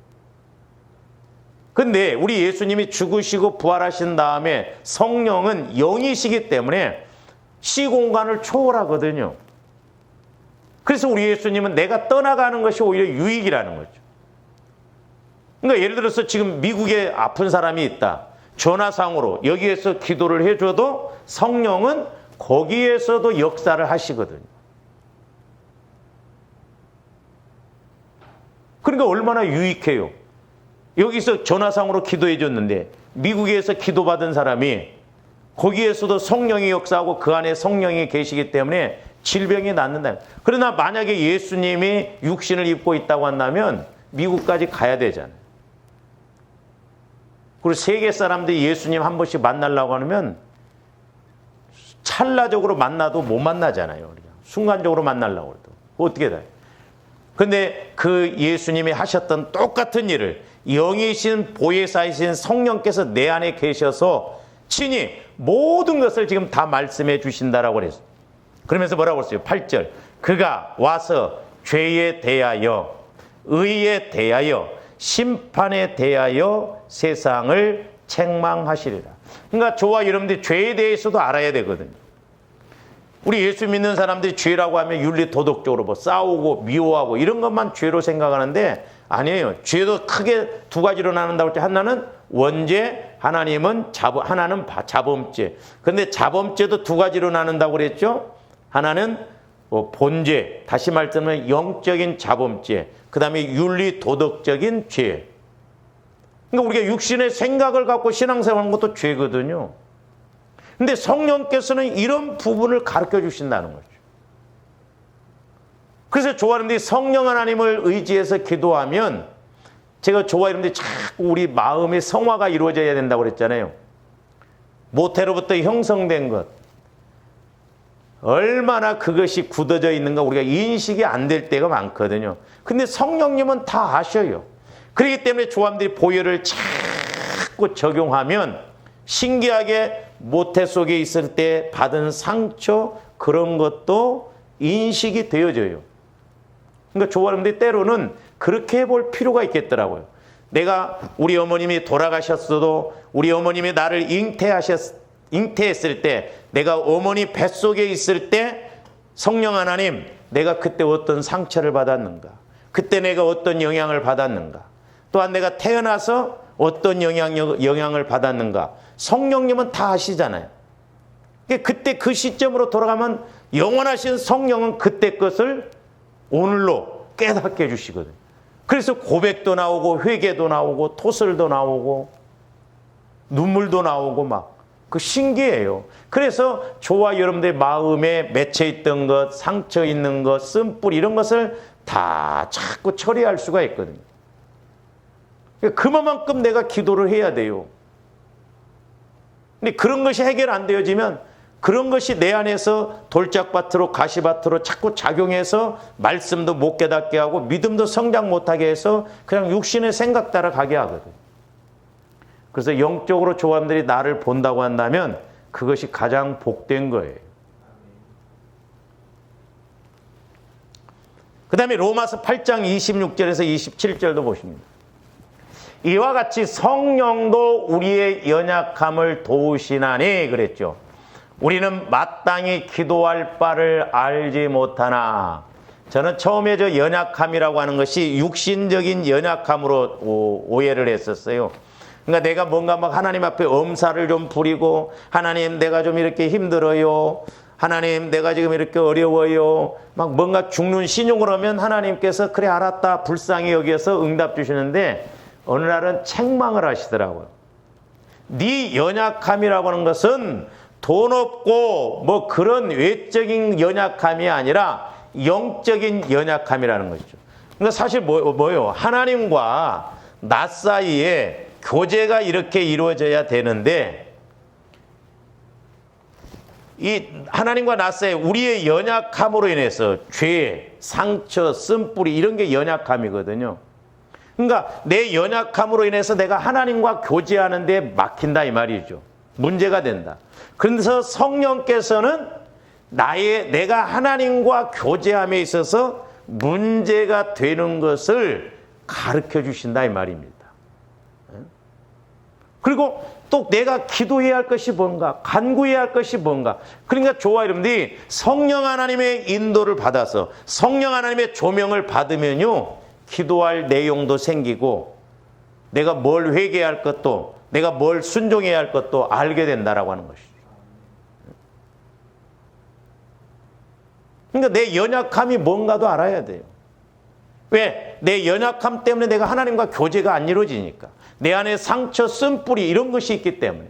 근데 우리 예수님이 죽으시고 부활하신 다음에 성령은 영이시기 때문에 시공간을 초월하거든요. 그래서 우리 예수님은 내가 떠나가는 것이 오히려 유익이라는 거죠. 그러니까 예를 들어서 지금 미국에 아픈 사람이 있다. 전화상으로 여기에서 기도를 해줘도 성령은 거기에서도 역사를 하시거든요. 그러니까 얼마나 유익해요. 여기서 전화상으로 기도해 줬는데 미국에서 기도받은 사람이 거기에서도 성령이 역사하고 그 안에 성령이 계시기 때문에 질병이 낫는다. 그러나 만약에 예수님이 육신을 입고 있다고 한다면 미국까지 가야 되잖아요. 그리고 세계 사람들이 예수님 한 번씩 만나려고 하면 찰나적으로 만나도 못 만나잖아요. 우리가. 순간적으로 만나려고 해도. 어떻게 돼요? 근데 그 예수님이 하셨던 똑같은 일을 영이신 보혜사이신 성령께서 내 안에 계셔서 친히 모든 것을 지금 다 말씀해 주신다라고 그랬어요. 그러면서 뭐라고 했어요? 8절. 그가 와서 죄에 대하여 의에 대하여 심판에 대하여 세상을 책망하시리라. 그러니까 저와 여러분들이 죄에 대해서도 알아야 되거든요. 우리 예수 믿는 사람들이 죄라고 하면 윤리 도덕적으로 뭐 싸우고 미워하고 이런 것만 죄로 생각하는데 아니에요. 죄도 크게 두 가지로 나눈다고 할 때 하나는 원죄, 하나는 자범죄. 근데 자범죄도 두 가지로 나눈다고 그랬죠. 하나는 본죄, 다시 말하면 영적인 자범죄, 그 다음에 윤리 도덕적인 죄. 그러니까 우리가 육신의 생각을 갖고 신앙생활하는 것도 죄거든요. 근데 성령께서는 이런 부분을 가르쳐 주신다는 거죠. 그래서 좋아하는데 성령 하나님을 의지해서 기도하면 제가 좋아하는데 자꾸 우리 마음의 성화가 이루어져야 된다고 그랬잖아요. 모태로부터 형성된 것. 얼마나 그것이 굳어져 있는가 우리가 인식이 안 될 때가 많거든요. 근데 성령님은 다 아셔요. 그렇기 때문에 조함들이 보혈을 자꾸 적용하면 신기하게 모태 속에 있을 때 받은 상처 그런 것도 인식이 되어져요. 그러니까 조함들이 때로는 그렇게 해볼 필요가 있겠더라고요. 내가 우리 어머님이 돌아가셨어도 우리 어머님이 나를 잉태했을 때 내가 어머니 뱃속에 있을 때 성령 하나님 내가 그때 어떤 상처를 받았는가, 그때 내가 어떤 영향을 받았는가, 또한 내가 태어나서 어떤 영향을 받았는가 성령님은 다 아시잖아요. 그때 그 시점으로 돌아가면 영원하신 성령은 그때 것을 오늘로 깨닫게 해주시거든요. 그래서 고백도 나오고 회개도 나오고 토설도 나오고 눈물도 나오고 막 그 신기해요. 그래서 저와 여러분들의 마음에 맺혀 있던 것, 상처 있는 것, 쓴뿌리 이런 것을 다 자꾸 처리할 수가 있거든요. 그만큼 내가 기도를 해야 돼요. 근데 그런 것이 해결 안 되어지면 그런 것이 내 안에서 돌짝밭으로 가시밭으로 자꾸 작용해서 말씀도 못 깨닫게 하고 믿음도 성장 못하게 해서 그냥 육신의 생각 따라 가게 하거든요. 그래서 영적으로 조함들이 나를 본다고 한다면 그것이 가장 복된 거예요. 그 다음에 로마서 8장 26절에서 27절도 보십니다. 이와 같이 성령도 우리의 연약함을 도우시나니 그랬죠. 우리는 마땅히 기도할 바를 알지 못하나. 저는 처음에 저 연약함이라고 하는 것이 육신적인 연약함으로 오해를 했었어요. 그러니까 내가 뭔가 막 하나님 앞에 엄살을 좀 부리고 하나님 내가 좀 이렇게 힘들어요. 하나님 내가 지금 이렇게 어려워요. 막 뭔가 죽는 신용을 하면 하나님께서 그래 알았다 불쌍히 여기서 응답 주시는데 어느 날은 책망을 하시더라고요. 네 연약함이라고 하는 것은 돈 없고 뭐 그런 외적인 연약함이 아니라 영적인 연약함이라는 것이죠. 그러니까 사실 뭐예요? 하나님과 나 사이에 교제가 이렇게 이루어져야 되는데 이 하나님과 나 사이에 우리의 연약함으로 인해서 죄, 상처, 쓴뿌리 이런 게 연약함이거든요. 그러니까 내 연약함으로 인해서 내가 하나님과 교제하는 데 막힌다 이 말이죠. 문제가 된다. 그래서 성령께서는 내가 하나님과 교제함에 있어서 문제가 되는 것을 가르쳐 주신다 이 말입니다. 그리고 또 내가 기도해야 할 것이 뭔가, 간구해야 할 것이 뭔가. 그러니까 저와 여러분들이 성령 하나님의 인도를 받아서 성령 하나님의 조명을 받으면요, 기도할 내용도 생기고 내가 뭘 회개할 것도, 내가 뭘 순종해야 할 것도 알게 된다라고 하는 것이죠. 그러니까 내 연약함이 뭔가도 알아야 돼요. 왜? 내 연약함 때문에 내가 하나님과 교제가 안 이루어지니까. 내 안에 상처, 쓴뿌리 이런 것이 있기 때문에.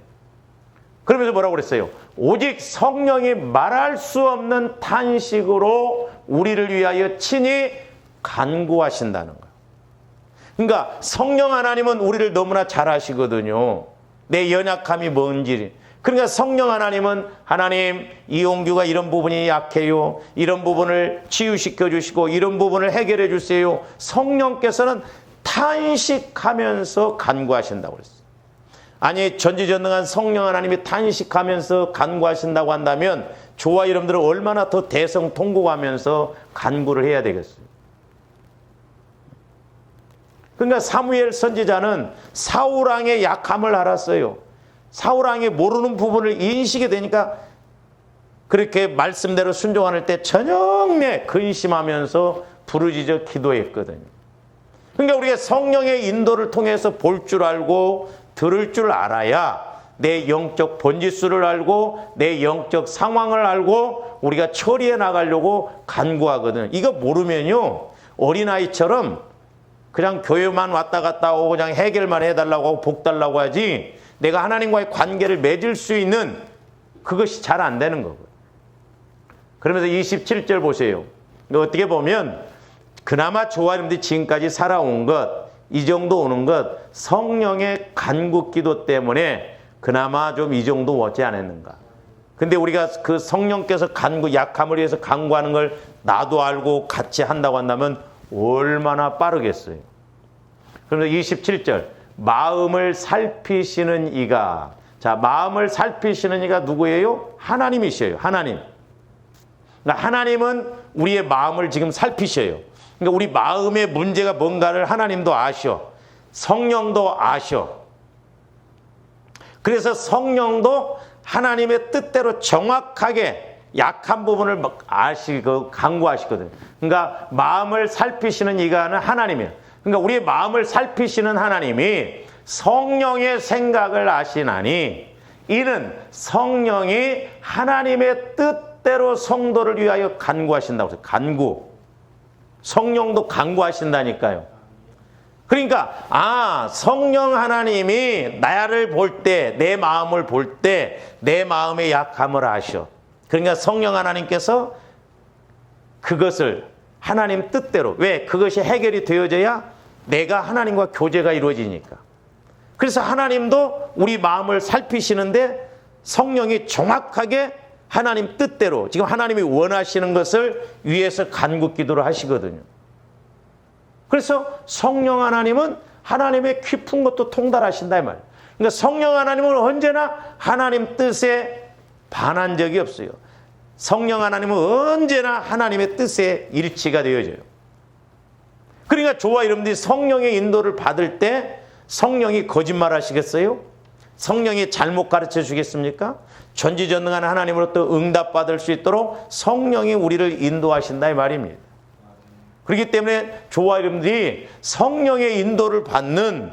그러면서 뭐라고 그랬어요? 오직 성령이 말할 수 없는 탄식으로 우리를 위하여 친히 간구하신다는 거예요. 그러니까 성령 하나님은 우리를 너무나 잘 아시거든요. 내 연약함이 뭔지. 그러니까 성령 하나님은 하나님, 이용규가 이런 부분이 약해요. 이런 부분을 치유시켜 주시고 이런 부분을 해결해 주세요. 성령께서는 탄식하면서 간구하신다고 그랬어요. 아니, 전지전능한 성령 하나님이 탄식하면서 간구하신다고 한다면 저와 여러분들은 얼마나 더 대성통곡하면서 간구를 해야 되겠어요. 그러니까 사무엘 선지자는 사울왕의 약함을 알았어요. 사울왕이 모르는 부분을 인식이 되니까 그렇게 말씀대로 순종할 때 저녁내 근심하면서 부르짖어 기도했거든요. 그러니까 우리가 성령의 인도를 통해서 볼 줄 알고 들을 줄 알아야 내 영적 번지수를 알고 내 영적 상황을 알고 우리가 처리해 나가려고 간구하거든요. 이거 모르면요, 어린아이처럼 그냥 교회만 왔다 갔다 오고 그냥 해결만 해달라고 하고 복 달라고 하지 내가 하나님과의 관계를 맺을 수 있는 그것이 잘 안 되는 거고요. 그러면서 27절 보세요. 어떻게 보면 그나마 저와 여러분들이 지금까지 살아온 것, 이 정도 오는 것, 성령의 간구 기도 때문에 그나마 좀 이 정도 오지 않았는가. 근데 우리가 그 성령께서 간구, 약함을 위해서 간구하는 걸 나도 알고 같이 한다고 한다면 얼마나 빠르겠어요. 그러면서 27절, 마음을 살피시는 이가. 자, 마음을 살피시는 이가 누구예요? 하나님이셔요. 하나님. 그러니까 하나님은 우리의 마음을 지금 살피셔요. 그러니까 우리 마음의 문제가 뭔가를 하나님도 아셔. 성령도 아셔. 그래서 성령도 하나님의 뜻대로 정확하게 약한 부분을 아시고 간구하시거든요. 그러니까 마음을 살피시는 이가는 하나님이에요. 그러니까 우리의 마음을 살피시는 하나님이 성령의 생각을 아시나니 이는 성령이 하나님의 뜻대로 성도를 위하여 간구하신다고 해서 간구. 성령도 간구하신다니까요. 그러니까 성령 하나님이 나를 볼 때, 내 마음을 볼 때 내 마음의 약함을 아셔. 그러니까 성령 하나님께서 그것을 하나님 뜻대로, 왜? 그것이 해결이 되어져야 내가 하나님과 교제가 이루어지니까. 그래서 하나님도 우리 마음을 살피시는데 성령이 정확하게 하나님 뜻대로 지금 하나님이 원하시는 것을 위해서 간구 기도를 하시거든요. 그래서 성령 하나님은 하나님의 깊은 것도 통달하신다 이 말이에요. 그러니까 성령 하나님은 언제나 하나님 뜻에 반한 적이 없어요. 성령 하나님은 언제나 하나님의 뜻에 일치가 되어져요. 그러니까 저와 여러분들이 성령의 인도를 받을 때 성령이 거짓말 하시겠어요? 성령이 잘못 가르쳐 주겠습니까? 전지전능한 하나님으로부터 응답받을 수 있도록 성령이 우리를 인도하신다 이 말입니다. 그렇기 때문에 저와 여러분들이 성령의 인도를 받는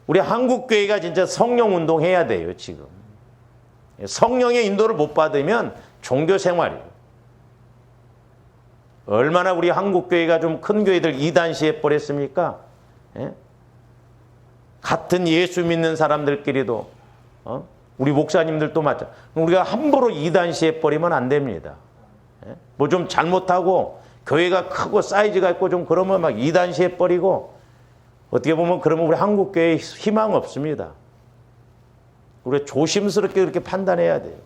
우리 한국교회가 진짜 성령운동 해야 돼요. 지금 성령의 인도를 못 받으면 종교생활이에요. 얼마나 우리 한국교회가 좀 큰 교회들 이단시해 버렸습니까? 예? 같은 예수 믿는 사람들끼리도 우리 목사님들도 맞죠. 우리가 함부로 이단시해 버리면 안 됩니다. 예? 뭐 좀 잘못하고 교회가 크고 사이즈가 있고 좀 그러면 막 이단시해 버리고 어떻게 보면 그러면 우리 한국교회에 희망 없습니다. 우리가 조심스럽게 그렇게 판단해야 돼요.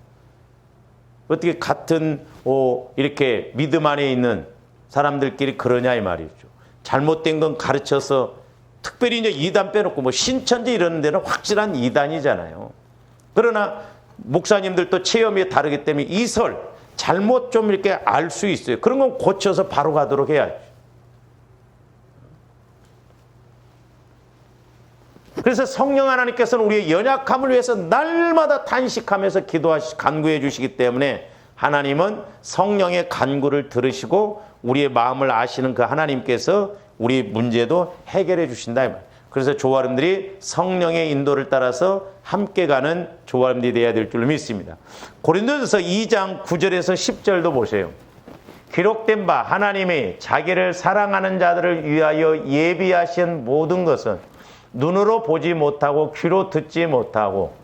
어떻게 같은 이렇게 믿음 안에 있는 사람들끼리 그러냐 이 말이죠. 잘못된 건 가르쳐서 특별히 이제 이단 빼놓고 뭐 신천지 이런 데는 확실한 이단이잖아요. 그러나 목사님들도 체험이 다르기 때문에 이설 잘못 좀 이렇게 알 수 있어요. 그런 건 고쳐서 바로 가도록 해야죠. 그래서 성령 하나님께서는 우리의 연약함을 위해서 날마다 탄식하면서 간구해 주시기 때문에 하나님은 성령의 간구를 들으시고 우리의 마음을 아시는 그 하나님께서 우리 문제도 해결해 주신다 이 말. 그래서 조화름들이 성령의 인도를 따라서 함께 가는 조화름들이 되어야 될 줄로 믿습니다. 고린도전서 2장 9절에서 10절도 보세요. 기록된 바 하나님이 자기를 사랑하는 자들을 위하여 예비하신 모든 것은 눈으로 보지 못하고 귀로 듣지 못하고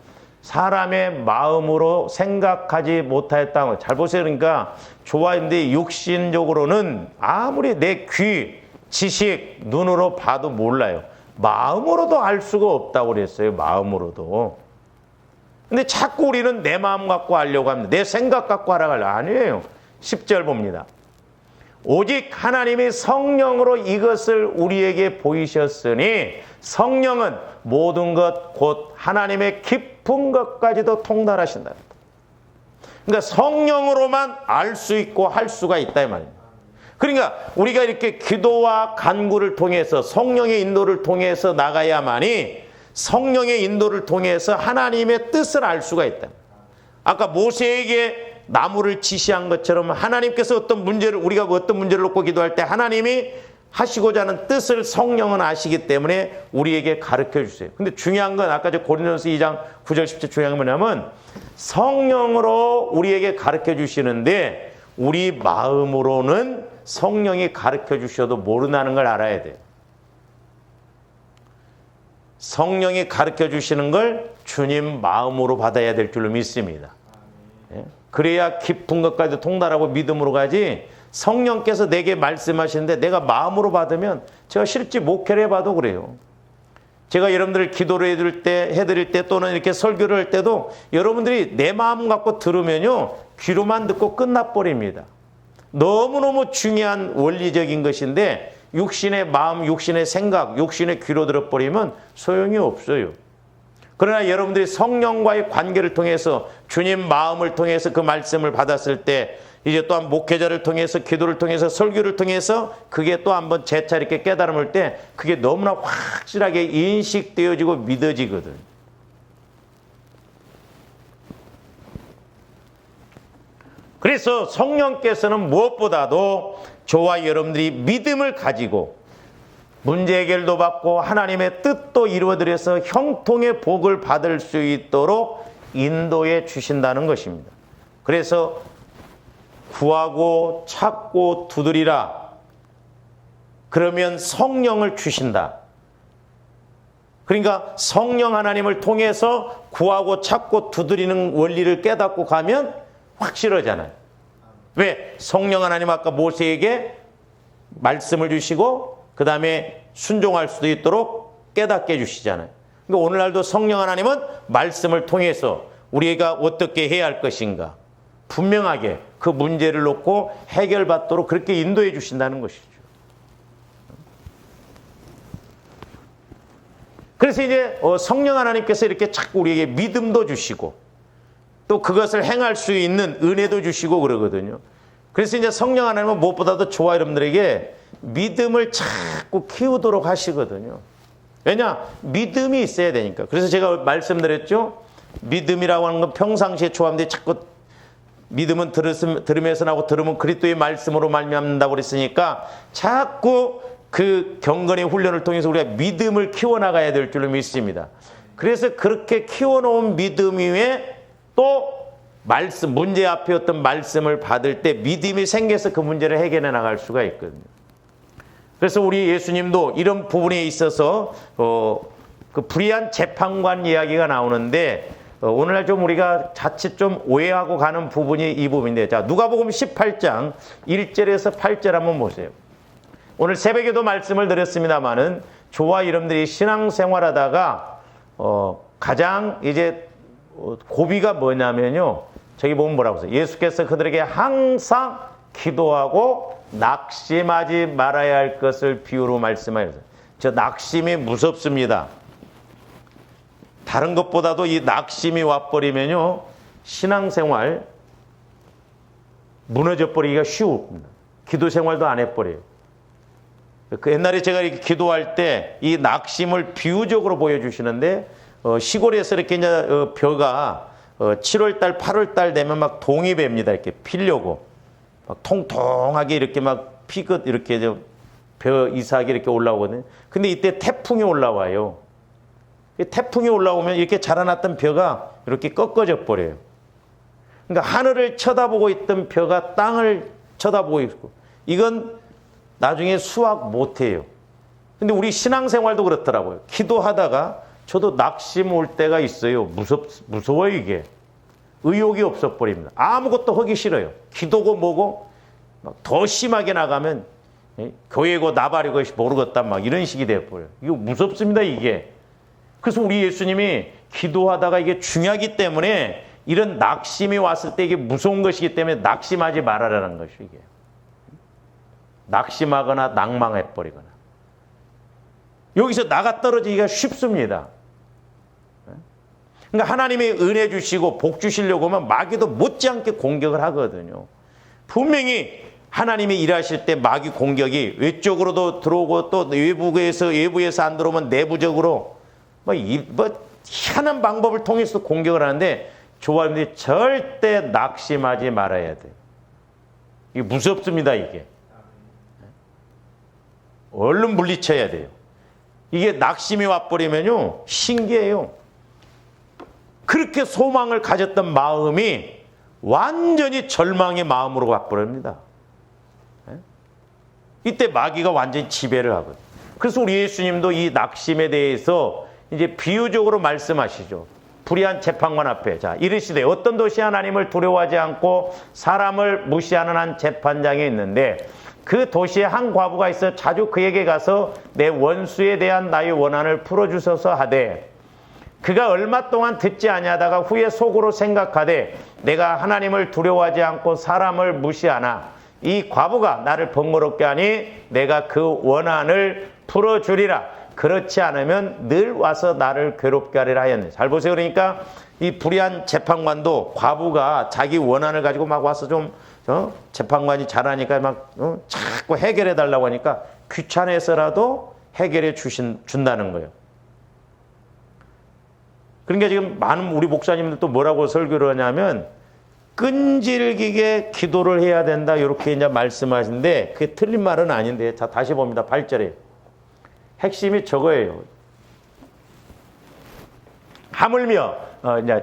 사람의 마음으로 생각하지 못하였다는 거. 잘 보세요. 그러니까 조화인데 육신적으로는 아무리 내 귀, 지식, 눈으로 봐도 몰라요. 마음으로도 알 수가 없다고 그랬어요. 마음으로도. 근데 자꾸 우리는 내 마음 갖고 하려고 합니다. 내 생각 갖고 하라고 하려고. 아니에요. 10절 봅니다. 오직 하나님이 성령으로 이것을 우리에게 보이셨으니 성령은 모든 것 곧 하나님의 깊은 것까지도 통달하신다. 그러니까 성령으로만 알 수 있고 할 수가 있다 이 말입니다. 그러니까 우리가 이렇게 기도와 간구를 통해서 성령의 인도를 통해서 나가야만이 성령의 인도를 통해서 하나님의 뜻을 알 수가 있다. 아까 모세에게 나무를 지시한 것처럼 하나님께서 어떤 문제를 우리가 어떤 문제를 놓고 기도할 때 하나님이 하시고자 하는 뜻을 성령은 아시기 때문에 우리에게 가르쳐 주세요. 근데 중요한 건 아까 저 고린도전서 2장 9절 10절 중요한 건 뭐냐면 성령으로 우리에게 가르쳐 주시는데 우리 마음으로는 성령이 가르쳐 주셔도 모른다는 걸 알아야 돼요. 성령이 가르쳐 주시는 걸 주님 마음으로 받아야 될 줄로 믿습니다. 그래야 깊은 것까지 통달하고 믿음으로 가지 성령께서 내게 말씀하시는데 내가 마음으로 받으면 제가 실제 목회를 해봐도 그래요. 제가 여러분들 기도를 해드릴 때 또는 이렇게 설교를 할 때도 여러분들이 내 마음 갖고 들으면요 귀로만 듣고 끝나버립니다. 너무너무 중요한 원리적인 것인데 육신의 마음, 육신의 생각, 육신의 귀로 들어버리면 소용이 없어요. 그러나 여러분들이 성령과의 관계를 통해서 주님 마음을 통해서 그 말씀을 받았을 때 이제 또한 목회자를 통해서 기도를 통해서 설교를 통해서 그게 또 한번 재차 이렇게 깨달음을 때 그게 너무나 확실하게 인식되어지고 믿어지거든. 그래서 성령께서는 무엇보다도 저와 여러분들이 믿음을 가지고 문제 해결도 받고 하나님의 뜻도 이루어드려서 형통의 복을 받을 수 있도록 인도해 주신다는 것입니다. 그래서 구하고 찾고 두드리라. 그러면 성령을 주신다. 그러니까 성령 하나님을 통해서 구하고 찾고 두드리는 원리를 깨닫고 가면 확실하잖아요. 왜? 성령 하나님 아까 모세에게 말씀을 주시고 그 다음에 순종할 수도 있도록 깨닫게 해주시잖아요. 그러니까 오늘날도 성령 하나님은 말씀을 통해서 우리가 어떻게 해야 할 것인가 분명하게 그 문제를 놓고 해결받도록 그렇게 인도해 주신다는 것이죠. 그래서 이제 성령 하나님께서 이렇게 자꾸 우리에게 믿음도 주시고 또 그것을 행할 수 있는 은혜도 주시고 그러거든요. 그래서 이제 성령 하나님은 무엇보다도 저와 여러분들에게 믿음을 자꾸 키우도록 하시거든요. 왜냐? 믿음이 있어야 되니까. 그래서 제가 말씀드렸죠. 믿음이라고 하는 건 평상시에 초함돼 자꾸 믿음은 들으면서 나고 들으면 그리스도의 말씀으로 말미암는다고 그랬으니까 자꾸 그 경건의 훈련을 통해서 우리가 믿음을 키워나가야 될 줄로 믿습니다. 그래서 그렇게 키워놓은 믿음 위에 또 말씀, 문제 앞에 어떤 말씀을 받을 때 믿음이 생겨서 그 문제를 해결해 나갈 수가 있거든요. 그래서 우리 예수님도 이런 부분에 있어서 그 불의한 재판관 이야기가 나오는데 오늘날 좀 우리가 자칫 좀 오해하고 가는 부분이 이 부분인데, 자, 누가복음 18장 1절에서 8절 한번 보세요. 오늘 새벽에도 말씀을 드렸습니다마는 저와 여러분들이 신앙생활하다가 가장 이제 고비가 뭐냐면요, 저기 보면 뭐라고 써요? 예수께서 그들에게 항상 기도하고 낙심하지 말아야 할 것을 비유로 말씀하셨어요. 저 낙심이 무섭습니다. 다른 것보다도 이 낙심이 와버리면요, 신앙생활 무너져 버리기가 쉬웁니다. 기도 생활도 안 해버려요. 그 옛날에 제가 이렇게 기도할 때 이 낙심을 비유적으로 보여주시는데, 시골에서 이렇게 이제 벼가 7월달, 8월달 되면 막 동이 뱀니다. 이렇게 피려고. 막 통통하게 이렇게 막 피긋 이렇게 벼 이삭이 이렇게 올라오거든요. 근데 이때 태풍이 올라와요. 태풍이 올라오면 이렇게 자라났던 벼가 이렇게 꺾어져 버려요. 그러니까 하늘을 쳐다보고 있던 벼가 땅을 쳐다보고 있고, 이건 나중에 수확 못해요. 근데 우리 신앙생활도 그렇더라고요. 기도하다가 저도 낙심 올 때가 있어요. 무서워요, 이게. 의욕이 없어 버립니다. 아무것도 하기 싫어요. 기도고 뭐고 막 더 심하게 나가면 교회고 나발이고 모르겠다 막 이런 식이 되어버려요. 이거 무섭습니다, 이게. 그래서 우리 예수님이 기도하다가 이게 중요하기 때문에 이런 낙심이 왔을 때 이게 무서운 것이기 때문에 낙심하지 말아라는 것이 이게. 낙심하거나 낭망해버리거나. 여기서 나가 떨어지기가 쉽습니다. 그러니까 하나님이 은혜 주시고 복 주시려고 하면 마귀도 못지않게 공격을 하거든요. 분명히 하나님이 일하실 때 마귀 공격이 외적으로도 들어오고 또 외부에서 안 들어오면 내부적으로 희한한 방법을 통해서 공격을 하는데, 조아님들이 절대 낙심하지 말아야 돼요. 이게 무섭습니다, 이게. 얼른 물리쳐야 돼요. 이게 낙심이 와버리면요, 신기해요. 그렇게 소망을 가졌던 마음이 완전히 절망의 마음으로 가버립니다. 이때 마귀가 완전히 지배를 하거든요. 그래서 우리 예수님도 이 낙심에 대해서 이제 비유적으로 말씀하시죠. 불의한 재판관 앞에 자 이르시되 어떤 도시 하나님을 두려워하지 않고 사람을 무시하는 한 재판장이 있는데, 그 도시에 한 과부가 있어 자주 그에게 가서 내 원수에 대한 나의 원한을 풀어주소서 하되, 그가 얼마 동안 듣지 아니하다가 후에 속으로 생각하되 내가 하나님을 두려워하지 않고 사람을 무시하나 이 과부가 나를 번거롭게 하니 내가 그 원한을 풀어주리라. 그렇지 않으면 늘 와서 나를 괴롭게 하리라 하였네. 잘 보세요. 그러니까 이 불의한 재판관도 과부가 자기 원한을 가지고 막 와서 좀 재판관이 잘하니까 막 자꾸 해결해 달라고 하니까 귀찮아서라도 해결해 준다는 거예요. 그러니까 지금 많은 우리 목사님들도 뭐라고 설교를 하냐면 끈질기게 기도를 해야 된다 이렇게 이제 말씀하시는데, 그게 틀린 말은 아닌데, 자 다시 봅니다. 8절에 핵심이 저거예요. 하물며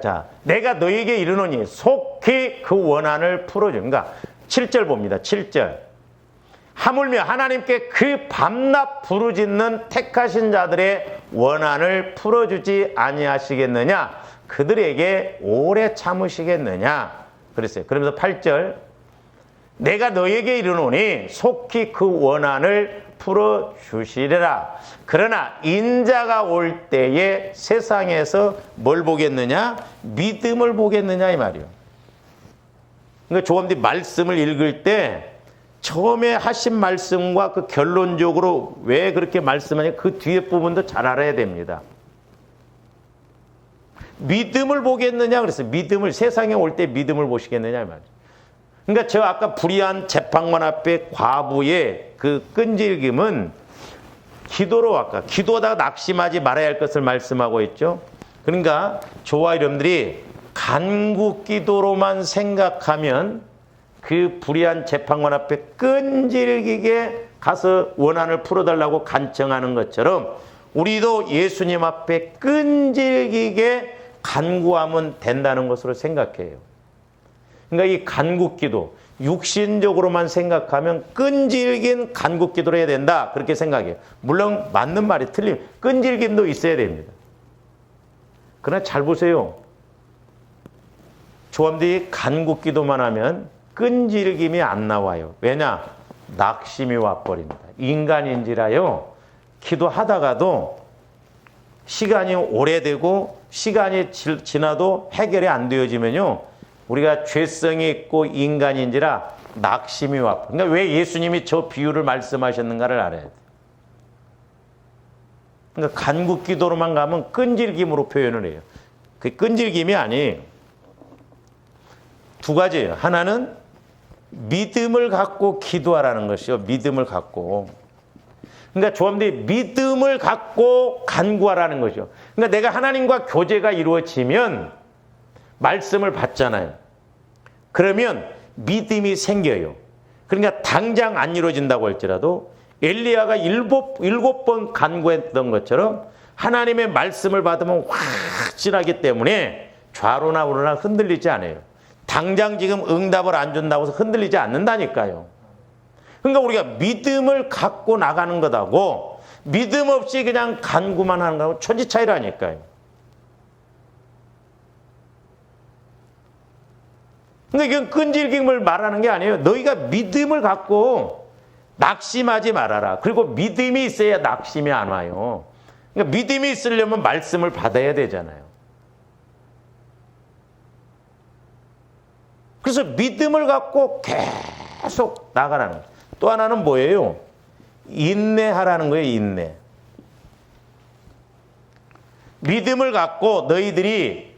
자 내가 너에게 이르노니 속히 그 원한을 풀어줘. 그러니까 7절 봅니다. 7절. 하물며 하나님께 그 밤낮 부르짖는 택하신 자들의 원한을 풀어주지 아니하시겠느냐? 그들에게 오래 참으시겠느냐? 그랬어요. 그러면서 8절. 내가 너에게 이르노니 속히 그 원한을 풀어주시리라. 그러나 인자가 올 때에 세상에서 뭘 보겠느냐? 믿음을 보겠느냐 이 말이에요. 그러니까 조금더 말씀을 읽을 때 처음에 하신 말씀과 그 결론적으로 왜 그렇게 말씀하냐, 그 뒤에 부분도 잘 알아야 됩니다. 믿음을 보겠느냐 그랬어요. 믿음을, 세상에 올 때 믿음을 보시겠느냐 이 말이에요. 그러니까 저 아까 불의한 재판관 앞에 과부의 그 끈질김은 기도로 아까 기도하다가 낙심하지 말아야 할 것을 말씀하고 있죠. 그러니까 저와 여러분들이 간구 기도로만 생각하면 그 불의한 재판관 앞에 끈질기게 가서 원한을 풀어달라고 간청하는 것처럼 우리도 예수님 앞에 끈질기게 간구하면 된다는 것으로 생각해요. 그러니까 이 간구기도 육신적으로만 생각하면 끈질긴 간구기도를 해야 된다 그렇게 생각해요. 물론 맞는 말이 틀림, 끈질김도 있어야 됩니다. 그러나 잘 보세요. 조함들이 간구기도만 하면 끈질김이 안 나와요. 왜냐? 낙심이 와버립니다. 인간인지라요, 기도하다가도 시간이 오래되고 시간이 지나도 해결이 안 되어지면요, 우리가 죄성이 있고 인간인지라 낙심이 왔고. 그러니까 왜 예수님이 저 비유를 말씀하셨는가를 알아야 돼. 그러니까 간구 기도로만 가면 끈질김으로 표현을 해요. 그 끈질김이 아니에요. 두 가지예요. 하나는 믿음을 갖고 기도하라는 것이요. 믿음을 갖고. 그러니까 조합들이 믿음을 갖고 간구하라는 거죠. 그러니까 내가 하나님과 교제가 이루어지면 말씀을 받잖아요. 그러면 믿음이 생겨요. 그러니까 당장 안 이루어진다고 할지라도 엘리야가 일곱 번 간구했던 것처럼 하나님의 말씀을 받으면 확실하기 때문에 좌로나 우로나 흔들리지 않아요. 당장 지금 응답을 안 준다고 해서 흔들리지 않는다니까요. 그러니까 우리가 믿음을 갖고 나가는 것하고 믿음 없이 그냥 간구만 하는 거하고 천지 차이라니까요. 근데 이건 끈질김을 말하는 게 아니에요. 너희가 믿음을 갖고 낙심하지 말아라. 그리고 믿음이 있어야 낙심이 안 와요. 그러니까 믿음이 있으려면 말씀을 받아야 되잖아요. 그래서 믿음을 갖고 계속 나가라는 거예요. 또 하나는 뭐예요? 인내하라는 거예요. 인내. 믿음을 갖고 너희들이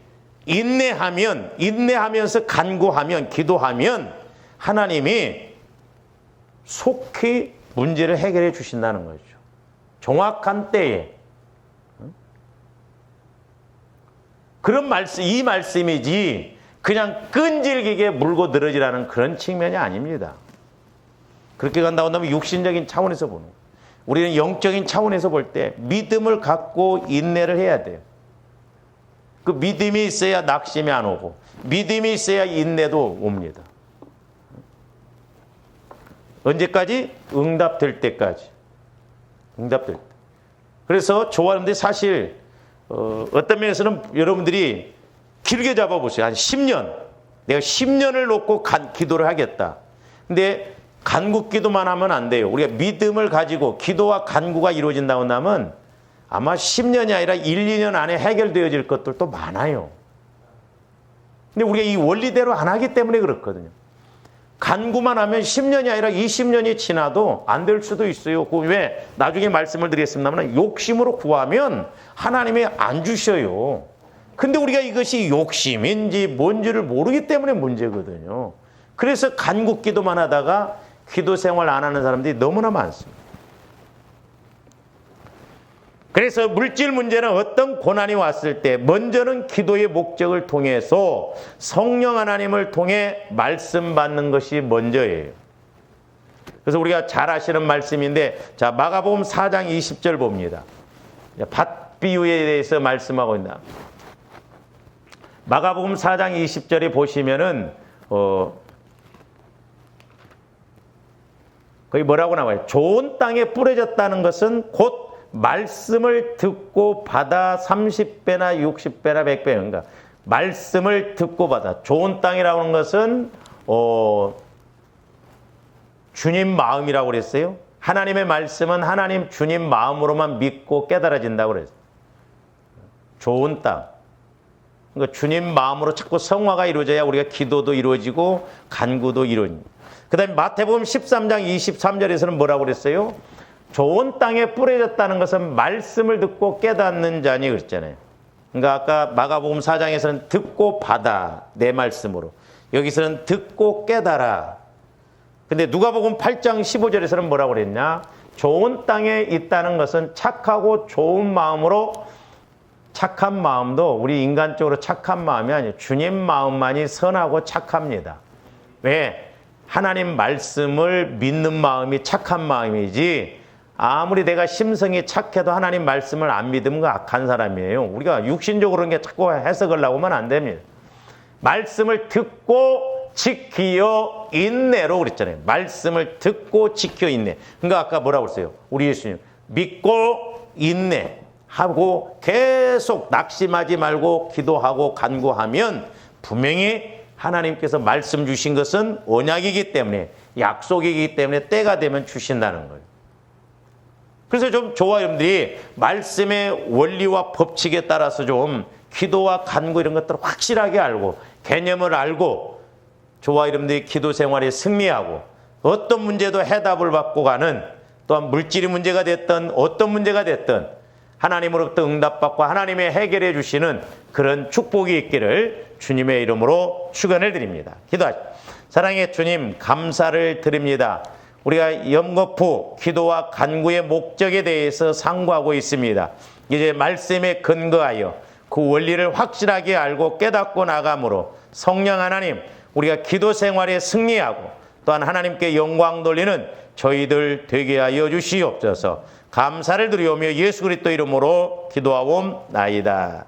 인내하면서 간구하면, 기도하면 하나님이 속히 문제를 해결해 주신다는 거죠. 정확한 때에. 그런 말씀, 이 말씀이지 그냥 끈질기게 물고 늘어지라는 그런 측면이 아닙니다. 그렇게 간다고 한다면 육신적인 차원에서 보는 거예요. 우리는 영적인 차원에서 볼 때 믿음을 갖고 인내를 해야 돼요. 그 믿음이 있어야 낙심이 안 오고 믿음이 있어야 인내도 옵니다. 언제까지? 응답될 때까지. 응답될 때. 그래서 저와는데 사실 어떤 면에서는 여러분들이 길게 잡아보세요. 한 10년. 내가 10년을 놓고 기도를 하겠다. 근데 간구 기도만 하면 안 돼요. 우리가 믿음을 가지고 기도와 간구가 이루어진다고 한다면 아마 10년이 아니라 1, 2년 안에 해결되어질 것들도 많아요. 근데 우리가 이 원리대로 안 하기 때문에 그렇거든요. 간구만 하면 10년이 아니라 20년이 지나도 안 될 수도 있어요. 그 왜? 나중에 말씀을 드리겠습니다만 욕심으로 구하면 하나님이 안 주셔요. 근데 우리가 이것이 욕심인지 뭔지를 모르기 때문에 문제거든요. 그래서 간구 기도만 하다가 기도 생활 안 하는 사람들이 너무나 많습니다. 그래서 물질 문제는 어떤 고난이 왔을 때 먼저는 기도의 목적을 통해서 성령 하나님을 통해 말씀 받는 것이 먼저예요. 그래서 우리가 잘 아시는 말씀인데, 자, 마가복음 4장 20절 봅니다. 밭 비유에 대해서 말씀하고 있나. 마가복음 4장 20절에 보시면은 거기 뭐라고 나와요? 좋은 땅에 뿌려졌다는 것은 곧 말씀을 듣고 받아 30배나 60배나 100배. 그러니까 말씀을 듣고 받아. 좋은 땅이라고 하는 것은 주님 마음이라고 그랬어요. 하나님의 말씀은 하나님 주님 마음으로만 믿고 깨달아진다고 그랬어요. 좋은 땅. 그러니까 주님 마음으로 자꾸 성화가 이루어져야 우리가 기도도 이루어지고 간구도 이루어집니다. 그 다음에 마태복음 13장 23절에서는 뭐라고 그랬어요? 좋은 땅에 뿌려졌다는 것은 말씀을 듣고 깨닫는 자니 그랬잖아요. 그러니까 아까 마가복음 4장에서는 듣고 받아, 내 말씀으로. 여기서는 듣고 깨달아. 근데 누가복음 8장 15절에서는 뭐라고 그랬냐? 좋은 땅에 있다는 것은 착하고 좋은 마음으로, 착한 마음도 우리 인간적으로 착한 마음이 아니에요. 주님 마음만이 선하고 착합니다. 왜? 하나님 말씀을 믿는 마음이 착한 마음이지, 아무리 내가 심성이 착해도 하나님 말씀을 안 믿으면 그 악한 사람이에요. 우리가 육신적으로 그런 게 자꾸 해석을 하고만 안 됩니다. 말씀을 듣고 지키어 인내로 그랬잖아요. 말씀을 듣고 지켜 인내. 그러니까 아까 뭐라고 그랬어요? 우리 예수님 믿고 인내하고 계속 낙심하지 말고 기도하고 간구하면 분명히 하나님께서 말씀 주신 것은 언약이기 때문에, 약속이기 때문에 때가 되면 주신다는 거예요. 그래서 좀 저와 여러분들이 말씀의 원리와 법칙에 따라서 좀 기도와 간구 이런 것들을 확실하게 알고 개념을 알고 저와 여러분들이 기도 생활에 승리하고 어떤 문제도 해답을 받고 가는, 또한 물질이 문제가 됐든 어떤 문제가 됐든 하나님으로부터 응답받고 하나님의 해결해 주시는 그런 축복이 있기를 주님의 이름으로 축원을 드립니다. 기도하시죠. 사랑의 주님, 감사를 드립니다. 우리가 연거푸 기도와 간구의 목적에 대해서 상고하고 있습니다. 이제 말씀에 근거하여 그 원리를 확실하게 알고 깨닫고 나감으로 성령 하나님, 우리가 기도 생활에 승리하고 또한 하나님께 영광 돌리는 저희들 되게 하여 주시옵소서. 감사를 드리오며 예수 그리스도 이름으로 기도하옵나이다.